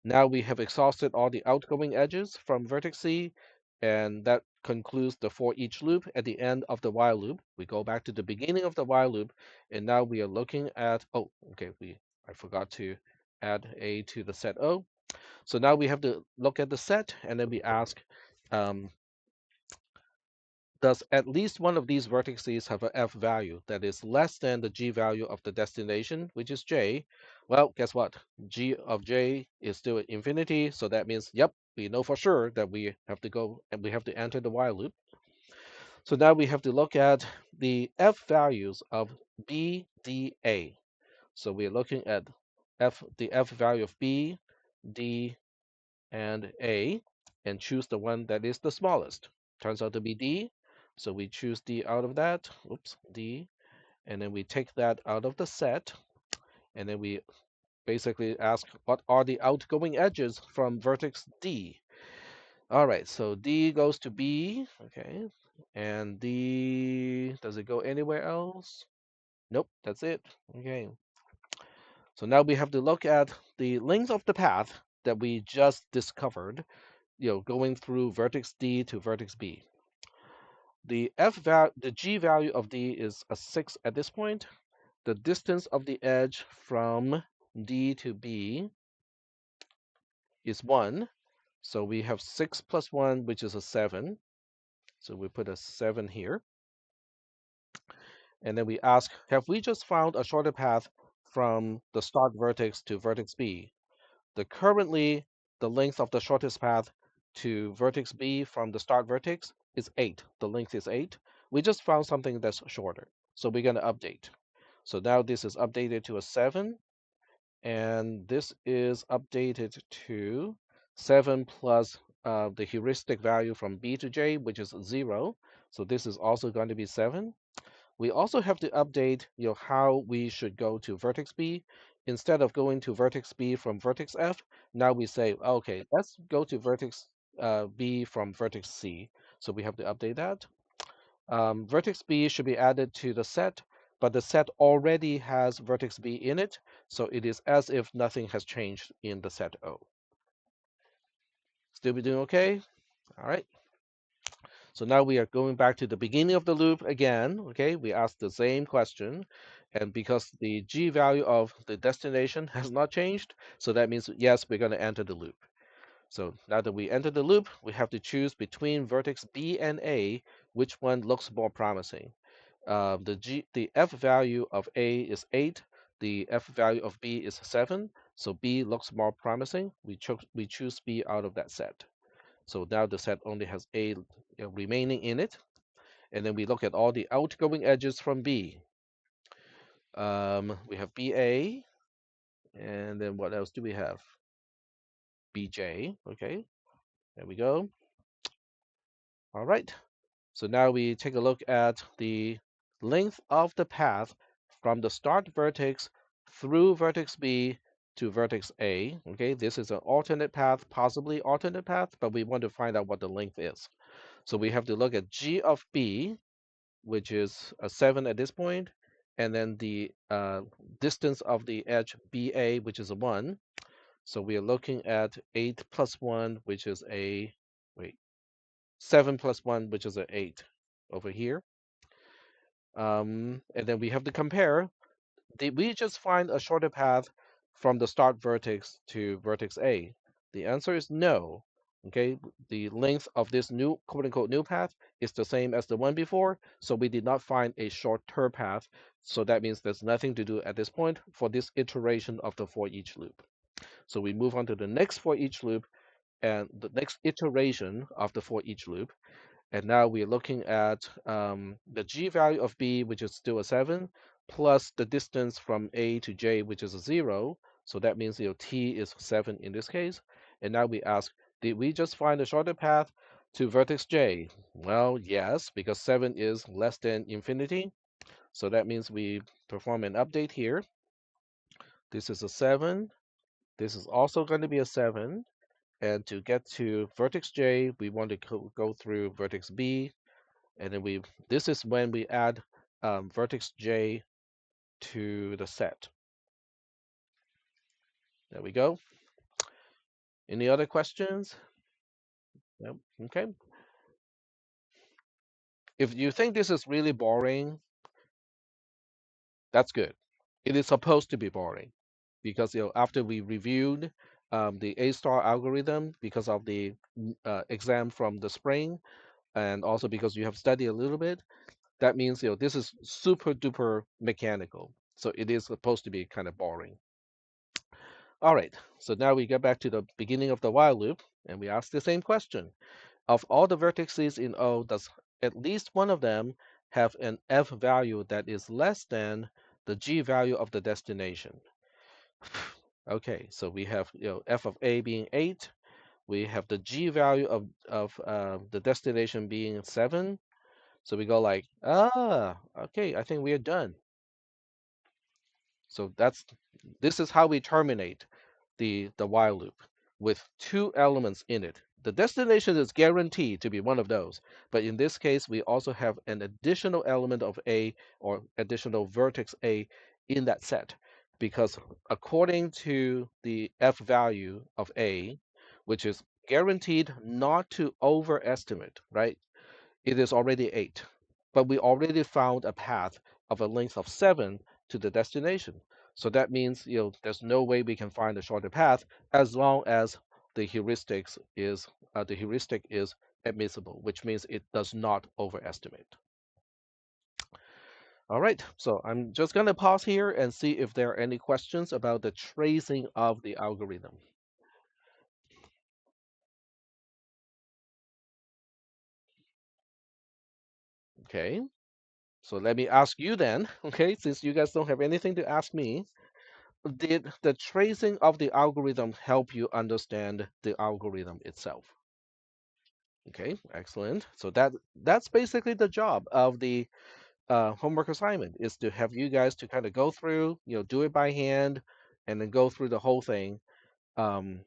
now we have exhausted all the outgoing edges from vertex C, and that concludes the for each loop. At the end of the while loop, we go back to the beginning of the while loop, and now we are looking at, oh, okay, I forgot to add A to the set O. So now we have to look at the set, and then we ask, um, does at least one of these vertices have a f value that is less than the g value of the destination, which is j? Well, guess what? G of j is still at infinity, so that means, yep, we know for sure that we have to go and we have to enter the while loop. So now we have to look at the f values of b, d, a. So we're looking at the f value of b, d, and A, and choose the one that is the smallest. Turns out to be D, so we choose D out of that. Oops, D, and then we take that out of the set, and then we basically ask, what are the outgoing edges from vertex D? All right, so D goes to B, okay, and D, does it go anywhere else? Nope, that's it. Okay, so now we have to look at the length of the path that we just discovered, going through vertex D to vertex B. The G value of D is a 6 at this point. The distance of the edge from D to B is 1. So we have 6 plus 1, which is a 7. So we put a 7 here. And then we ask, have we just found a shorter path from the start vertex to vertex B? Currently, the length of the shortest path to vertex B from the start vertex is 8. The length is 8. We just found something that's shorter. So we're going to update. So now this is updated to a 7. And this is updated to 7 plus the heuristic value from B to J, which is 0. So this is also going to be 7. We also have to update, how we should go to vertex B. Instead of going to vertex B from vertex F, now we say, okay, let's go to vertex B from vertex C. So we have to update that. Vertex B should be added to the set, but the set already has vertex B in it, so it is as if nothing has changed in the set O. Still be doing okay? All right. So now we are going back to the beginning of the loop again. Okay, we ask the same question, and because the G value of the destination has not changed, so that means yes, we're going to enter the loop. So now that we enter the loop, we have to choose between vertex B and A, which one looks more promising. The F value of A is 8, the F value of B is 7, so B looks more promising. We choose B out of that set. So now the set only has A remaining in it. And then we look at all the outgoing edges from B. We have BA, and then what else do we have? BJ, okay, there we go. All right, so now we take a look at the length of the path from the start vertex through vertex B to vertex A. Okay, this is an alternate path, possibly alternate path, but we want to find out what the length is. So we have to look at G of B, which is a 7 at this point, and then the distance of the edge BA, which is a 1. So we are looking at 8 plus 1, which is a, wait, 7 plus 1, which is a 8 over here. And then we have to compare. Did we just find a shorter path from the start vertex to vertex A? The answer is no. Okay, the length of this new quote unquote new path is the same as the one before, so we did not find a shorter path. So that means there's nothing to do at this point for this iteration of the for each loop. So we move on to the next for each loop and the next iteration of the for each loop. And now we're looking at the g value of b, which is still a 7, plus the distance from a to j, which is a 0. So that means t is 7 in this case. And now we ask, did we just find a shorter path to vertex j? Well, yes, because 7 is less than infinity. So that means we perform an update here. This is a 7. This is also going to be a 7. And to get to vertex j, we want to go through vertex b, and then this is when we add vertex j to the set. There we go. Any other questions? Yep. Okay. If you think this is really boring, that's good. It is supposed to be boring because after we reviewed the A star algorithm because of the exam from the spring, and also because you have studied a little bit, that means this is super duper mechanical. So it is supposed to be kind of boring. All right, so now we get back to the beginning of the while loop, and we ask the same question. Of all the vertices in O, does at least one of them have an f value that is less than the g value of the destination? Okay, so we have f of a being 8. We have the g value of the destination being 7. So we go like, okay, I think we are done. So this is how we terminate the while loop with two elements in it. The destination is guaranteed to be one of those, but in this case, we also have an additional element of A or additional vertex A in that set, because according to the F value of A, which is guaranteed not to overestimate, right? It is already 8, but we already found a path of a length of 7 to the destination. So that means there's no way we can find a shorter path as long as the heuristic is admissible, which means it does not overestimate. All right, so I'm just going to pause here and see if there are any questions about the tracing of the algorithm. Okay, so let me ask you then, okay, since you guys don't have anything to ask me, did the tracing of the algorithm help you understand the algorithm itself? Okay, excellent. So that's basically the job of the homework assignment, is to have you guys to kind of go through, do it by hand, and then go through the whole thing. Um,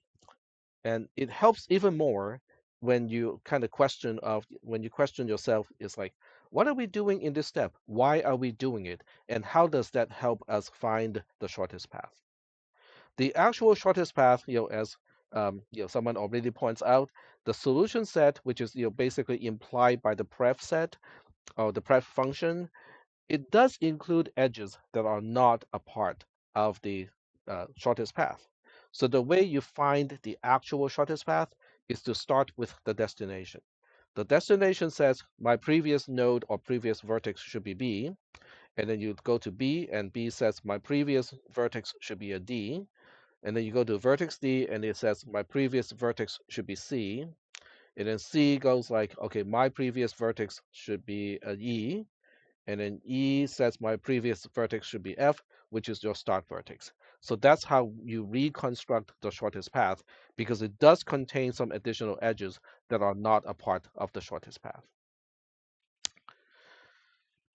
and it helps even more when you kind of when you question yourself, is like, what are we doing in this step? Why are we doing it? And how does that help us find the shortest path? The actual shortest path, as someone already points out, the solution set, which is basically implied by the pref set or the pref function, it does include edges that are not a part of the shortest path. So the way you find the actual shortest path is to start with the destination. The destination says my previous node or previous vertex should be B, and then you go to B, and B says my previous vertex should be a D, and then you go to vertex D, and it says my previous vertex should be C, and then C goes like, okay, my previous vertex should be an E, and then E says my previous vertex should be F, which is your start vertex. So that's how you reconstruct the shortest path, because it does contain some additional edges that are not a part of the shortest path.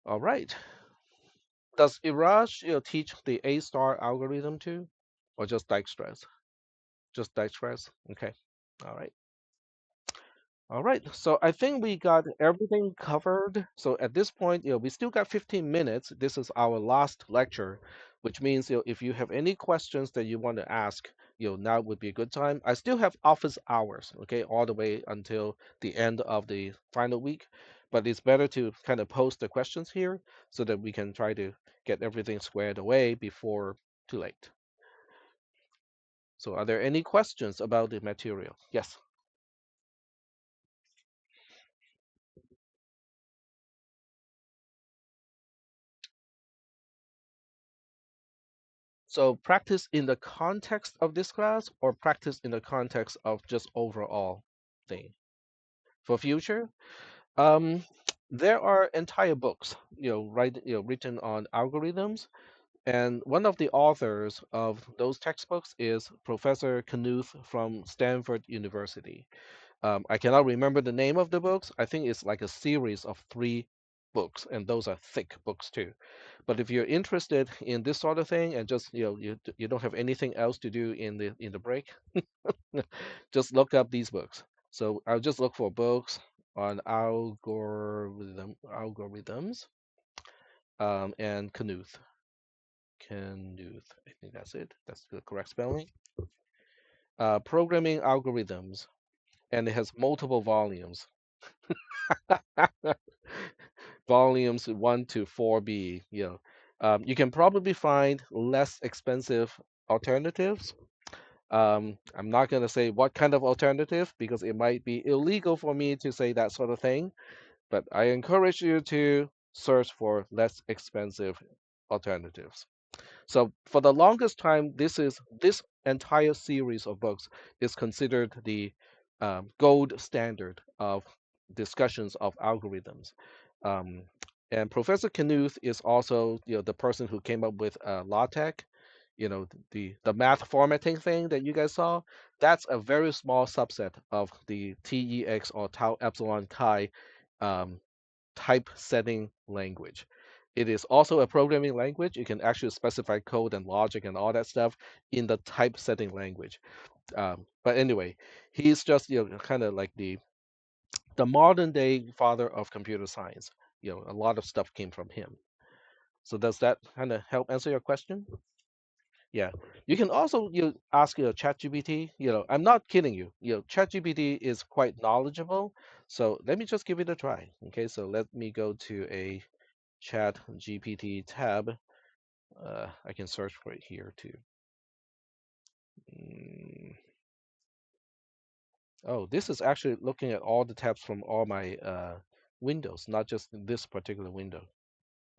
All right. Does Iraj teach the A star algorithm too, or just Dijkstra's? Just Dijkstra's? Okay. All right. All right, so I think we got everything covered. So at this point, we still got 15 minutes. This is our last lecture, which means, if you have any questions that you want to ask, now would be a good time. I still have office hours, okay, all the way until the end of the final week, but it's better to kind of post the questions here so that we can try to get everything squared away before too late. So are there any questions about the material? Yes. So practice in the context of this class or practice in the context of just overall thing. For future, um, there are entire books, written on algorithms. And one of the authors of those textbooks is Professor Knuth from Stanford University. I cannot remember the name of the books. I think it's like a series of three books, and those are thick books too. But if you're interested in this sort of thing and just you don't have anything else to do in the break, just look up these books. So I'll just look for books on algorithms and Knuth. I think that's it. That's the correct spelling. Programming algorithms, and it has multiple volumes. Volumes 1 to 4B. You can probably find less expensive alternatives. I'm not going to say what kind of alternative because it might be illegal for me to say that sort of thing, but I encourage you to search for less expensive alternatives. So for the longest time, this entire series of books is considered the gold standard of discussions of algorithms. Um, and Professor Knuth is also, the person who came up with LaTeX, the math formatting thing that you guys saw. That's a very small subset of the TEX or tau epsilon chi um, typesetting language. It is also a programming language. You can actually specify code and logic and all that stuff in the typesetting language. But anyway, he's just kind of like the modern day father of computer science. A lot of stuff came from him. So does that kind of help answer your question? Yeah. You can also ask ChatGPT. I'm not kidding you. ChatGPT is quite knowledgeable. So let me just give it a try. Okay, so let me go to a Chat GPT tab. I can search for it here too. Mm, Oh, this is actually looking at all the tabs from all my windows, not just this particular window.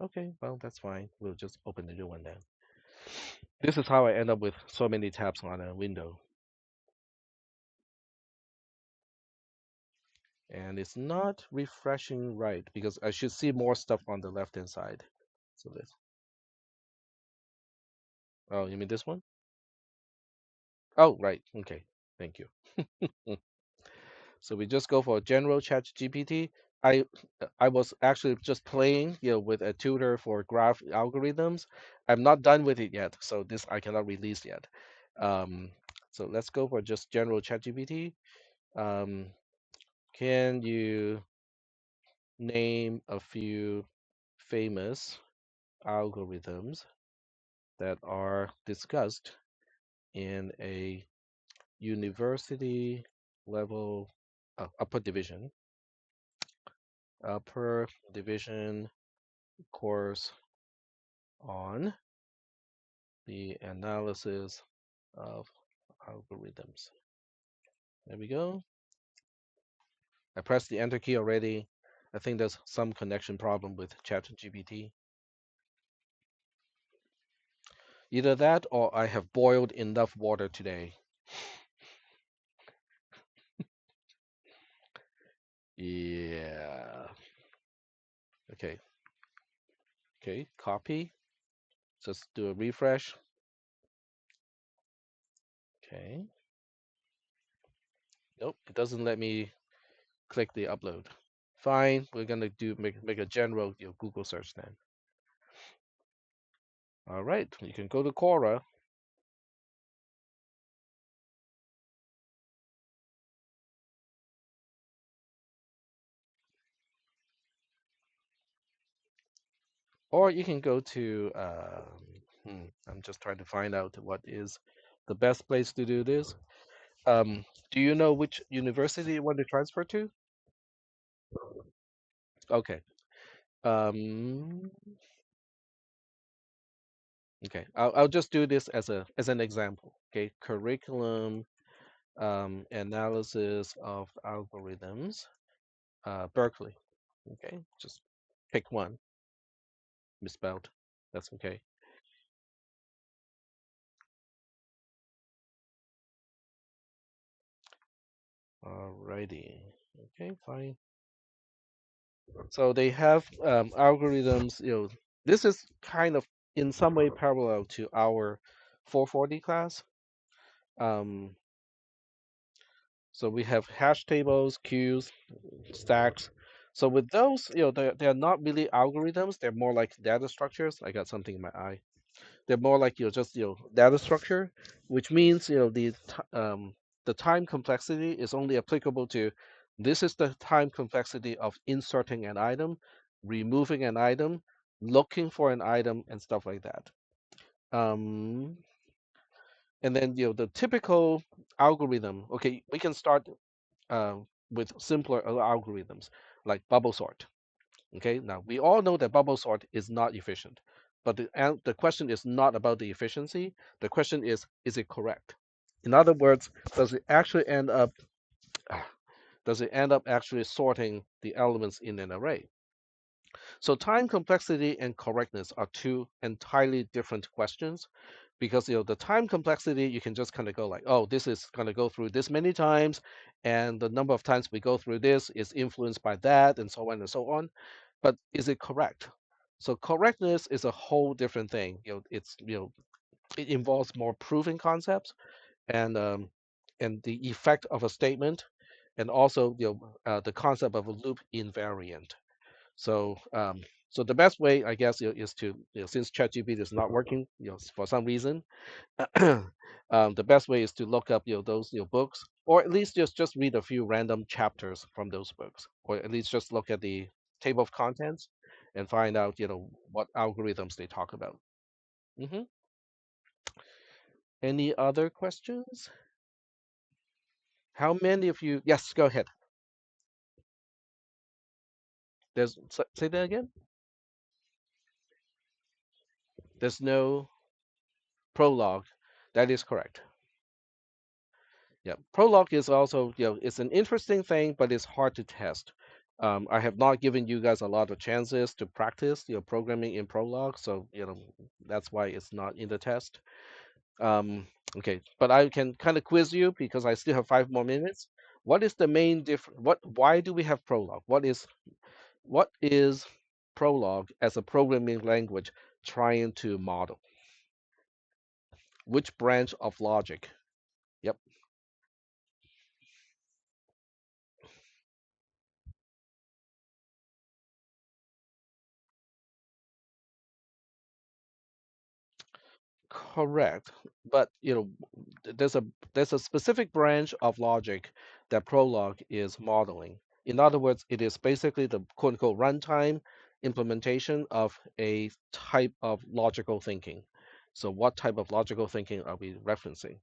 Okay, well, that's fine. We'll just open the new one then. This is how I end up with so many tabs on a window. And it's not refreshing right because I should see more stuff on the left-hand side. So this. Oh, you mean this one? Oh, right. Okay. Thank you. So we just go for general chat GPT. I I was actually just playing, with a tutor for graph algorithms. I'm not done with it yet, so this I cannot release yet. Um, so let's go for just general chat GPT. Um, can you name a few famous algorithms that are discussed in a university level upper division course on the analysis of algorithms. There we go. I pressed the enter key already. I think there's some connection problem with ChatGPT. Either that or I have boiled enough water today. Yeah. Okay. Okay. Copy. Just do a refresh. Okay. Nope. It doesn't let me click the upload. Fine. We're gonna make a general Google search then. All right. You can go to Quora. or you can go to I'm just trying to find out what is the best place to do this. Do you know which university you want to transfer to? Okay. Um, okay. I'll just do this as an example. Okay. Curriculum analysis of algorithms. Berkeley. Okay. Just pick one. Misspelled. That's okay. Alrighty. Okay. Fine. So they have algorithms. This is kind of in some way parallel to our 440 class. Um, so we have hash tables, queues, stacks. So with those, they're not really algorithms. They're more like data structures. I got something in my eye. They're more like just data structure, which means the time complexity is only applicable to this is the time complexity of inserting an item, removing an item, looking for an item, and stuff like that. Um, and then the typical algorithm. Okay, we can start uh, with simpler algorithms like bubble sort. Okay, now we all know that bubble sort is not efficient, but the question is not about the efficiency. The question is it correct? In other words, does it actually end up does it end up actually sorting the elements in an array? So time complexity and correctness are two entirely different questions because the time complexity you can just kind of go like, oh, this is going to go through this many times, and the number of times we go through this is influenced by that, and so on and so on. But is it correct? So correctness is a whole different thing. It involves more proving concepts and the effect of a statement, and also the concept of a loop invariant. So so the best way, I guess, is to since ChatGPT is not working, for some reason, the best way is to look up those books, or at least just read a few random chapters from those books, or at least just look at the table of contents and find out what algorithms they talk about. hmm Any other questions? How many of you? Yes, go ahead. Say that again. There's no prologue. That is correct. Yeah, Prolog is also, it's an interesting thing, but it's hard to test. I have not given you guys a lot of chances to practice, programming in Prolog, so that's why it's not in the test. Um, okay, but I can kind of quiz you because I still have 5 more minutes. What is the main difference? Why do we have Prolog? What is Prolog as a programming language trying to model? Which branch of logic? Yep. Correct, but there's a specific branch of logic that Prolog is modeling. In other words, it is basically the quote unquote runtime implementation of a type of logical thinking. So, what type of logical thinking are we referencing?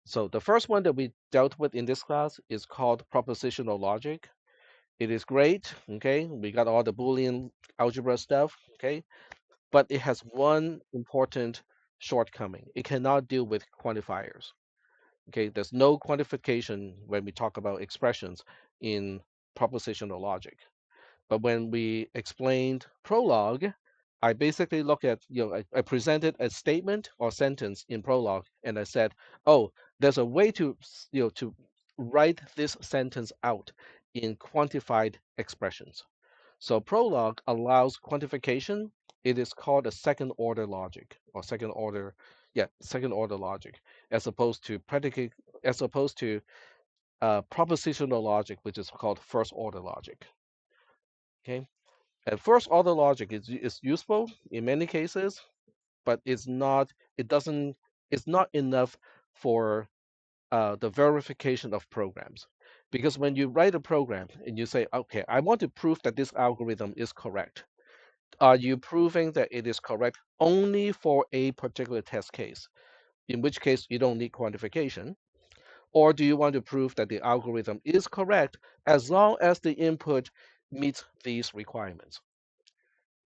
So, the first one that we dealt with in this class is called propositional logic. It is great, okay? We got all the Boolean algebra stuff, okay? But it has one important shortcoming. It cannot deal with quantifiers. Okay, there's no quantification when we talk about expressions in propositional logic. But when we explained Prolog, I basically look at, I presented a statement or sentence in Prolog, and I said, oh, there's a way to write this sentence out in quantified expressions. So Prolog allows quantification. It is called a second order logic or second order logic, as opposed to predicate, as opposed to propositional logic, which is called first order logic. Okay, and first order logic is useful in many cases, but it doesn't, it's not enough for the verification of programs. Because when you write a program and you say, okay, I want to prove that this algorithm is correct, Are you proving that it is correct only for a particular test case, in which case you don't need quantification? Or do you want to prove that the algorithm is correct as long as the input meets these requirements?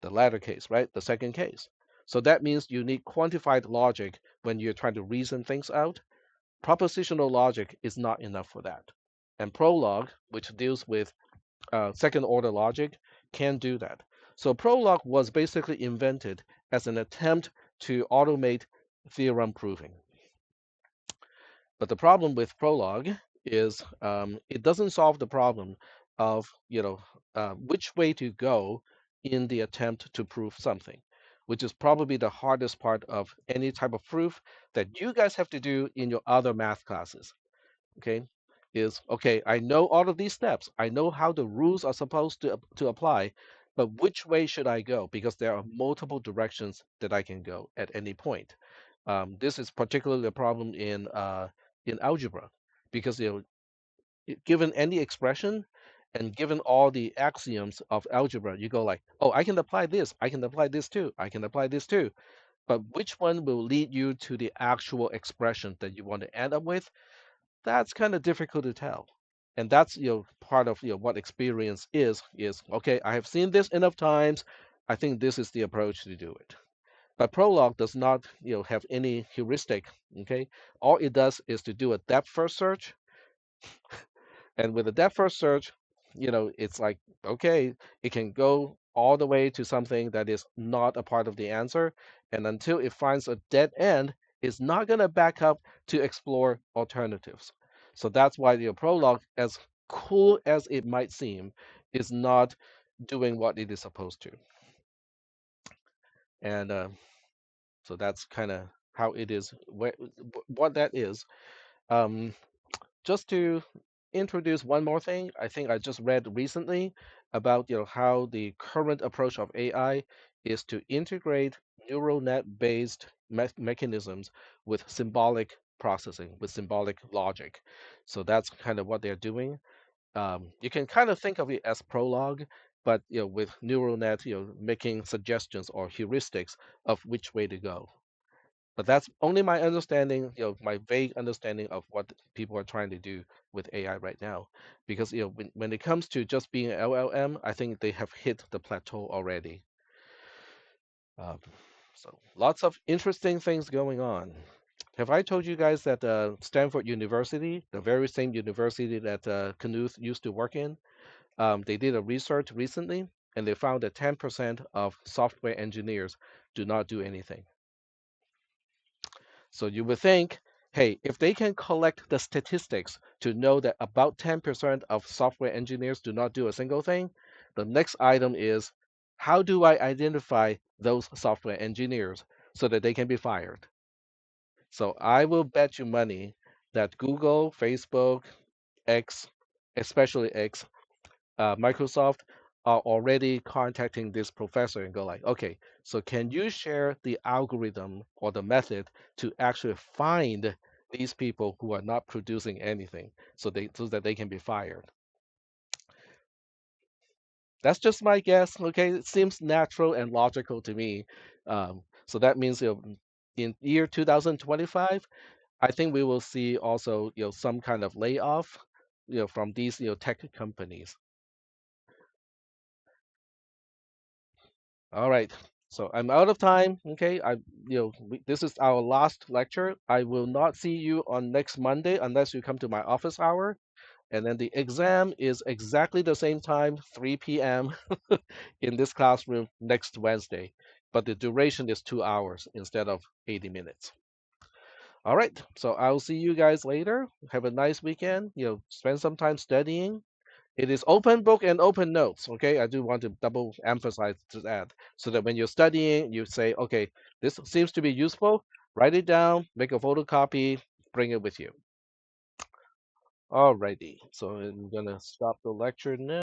The latter case, right? The second case. So that means you need quantified logic when you're trying to reason things out. Propositional logic is not enough for that. And Prolog, which deals with second order logic, can do that. So Prolog was basically invented as an attempt to automate theorem proving. But the problem with Prolog is it doesn't solve the problem of which way to go in the attempt to prove something, which is probably the hardest part of any type of proof that you guys have to do in your other math classes. Okay, is okay. I know all of these steps. I know how the rules are supposed to apply, but which way should I go? Because there are multiple directions that I can go at any point. This is particularly a problem in algebra because given any expression and given all the axioms of algebra, you go like, oh, I can apply this, I can apply this too, I can apply this too. But which one will lead you to the actual expression that you want to end up with? That's kind of difficult to tell. And that's part of what experience is okay, I have seen this enough times. I think this is the approach to do it. But Prolog does not have any heuristic. Okay, all it does is to do a depth first search, and with a depth first search, it's like, okay, it can go all the way to something that is not a part of the answer. And until it finds a dead end, it's not going to back up to explore alternatives. So that's why the Prolog, as cool as it might seem, is not doing what it is supposed to. And so that's kind of how it is, what that is. Um, just to introduce one more thing, I think I just read recently about how the current approach of AI is to integrate neural net based mechanisms with symbolic processing, with symbolic logic. So that's kind of what they're doing. You can kind of think of it as Prolog, but with neural net, making suggestions or heuristics of which way to go. But that's only my understanding, my vague understanding of what people are trying to do with AI right now. Because when it comes to just being an LLM, I think they have hit the plateau already. Um, so lots of interesting things going on. Have I told you guys that Stanford University, the very same university that Knuth used to work in, they did a research recently, and they found that 10% of software engineers do not do anything. So you would think, hey, if they can collect the statistics to know that about 10% of software engineers do not do a single thing, the next item is, how do I identify those software engineers so that they can be fired? So I will bet you money that Google, Facebook, X, especially X, Microsoft are already contacting this professor and go like, okay, so can you share the algorithm or the method to actually find these people who are not producing anything so that they can be fired? That's just my guess. Okay, it seems natural and logical to me. So that means in year 2025, I think we will see also some kind of layoff from these tech companies. All right. So I'm out of time. Okay. This is our last lecture. I will not see you on next Monday unless you come to my office hour. And then the exam is exactly the same time, 3 p.m. in this classroom next Wednesday. But the duration is 2 hours instead of 80 minutes. All right. So I'll see you guys later. Have a nice weekend. Spend some time studying. It is open book and open notes. Okay, I do want to double emphasize to that so that when you're studying, you say, okay, this seems to be useful. Write it down, make a photocopy, bring it with you. Alrighty, so I'm gonna stop the lecture now.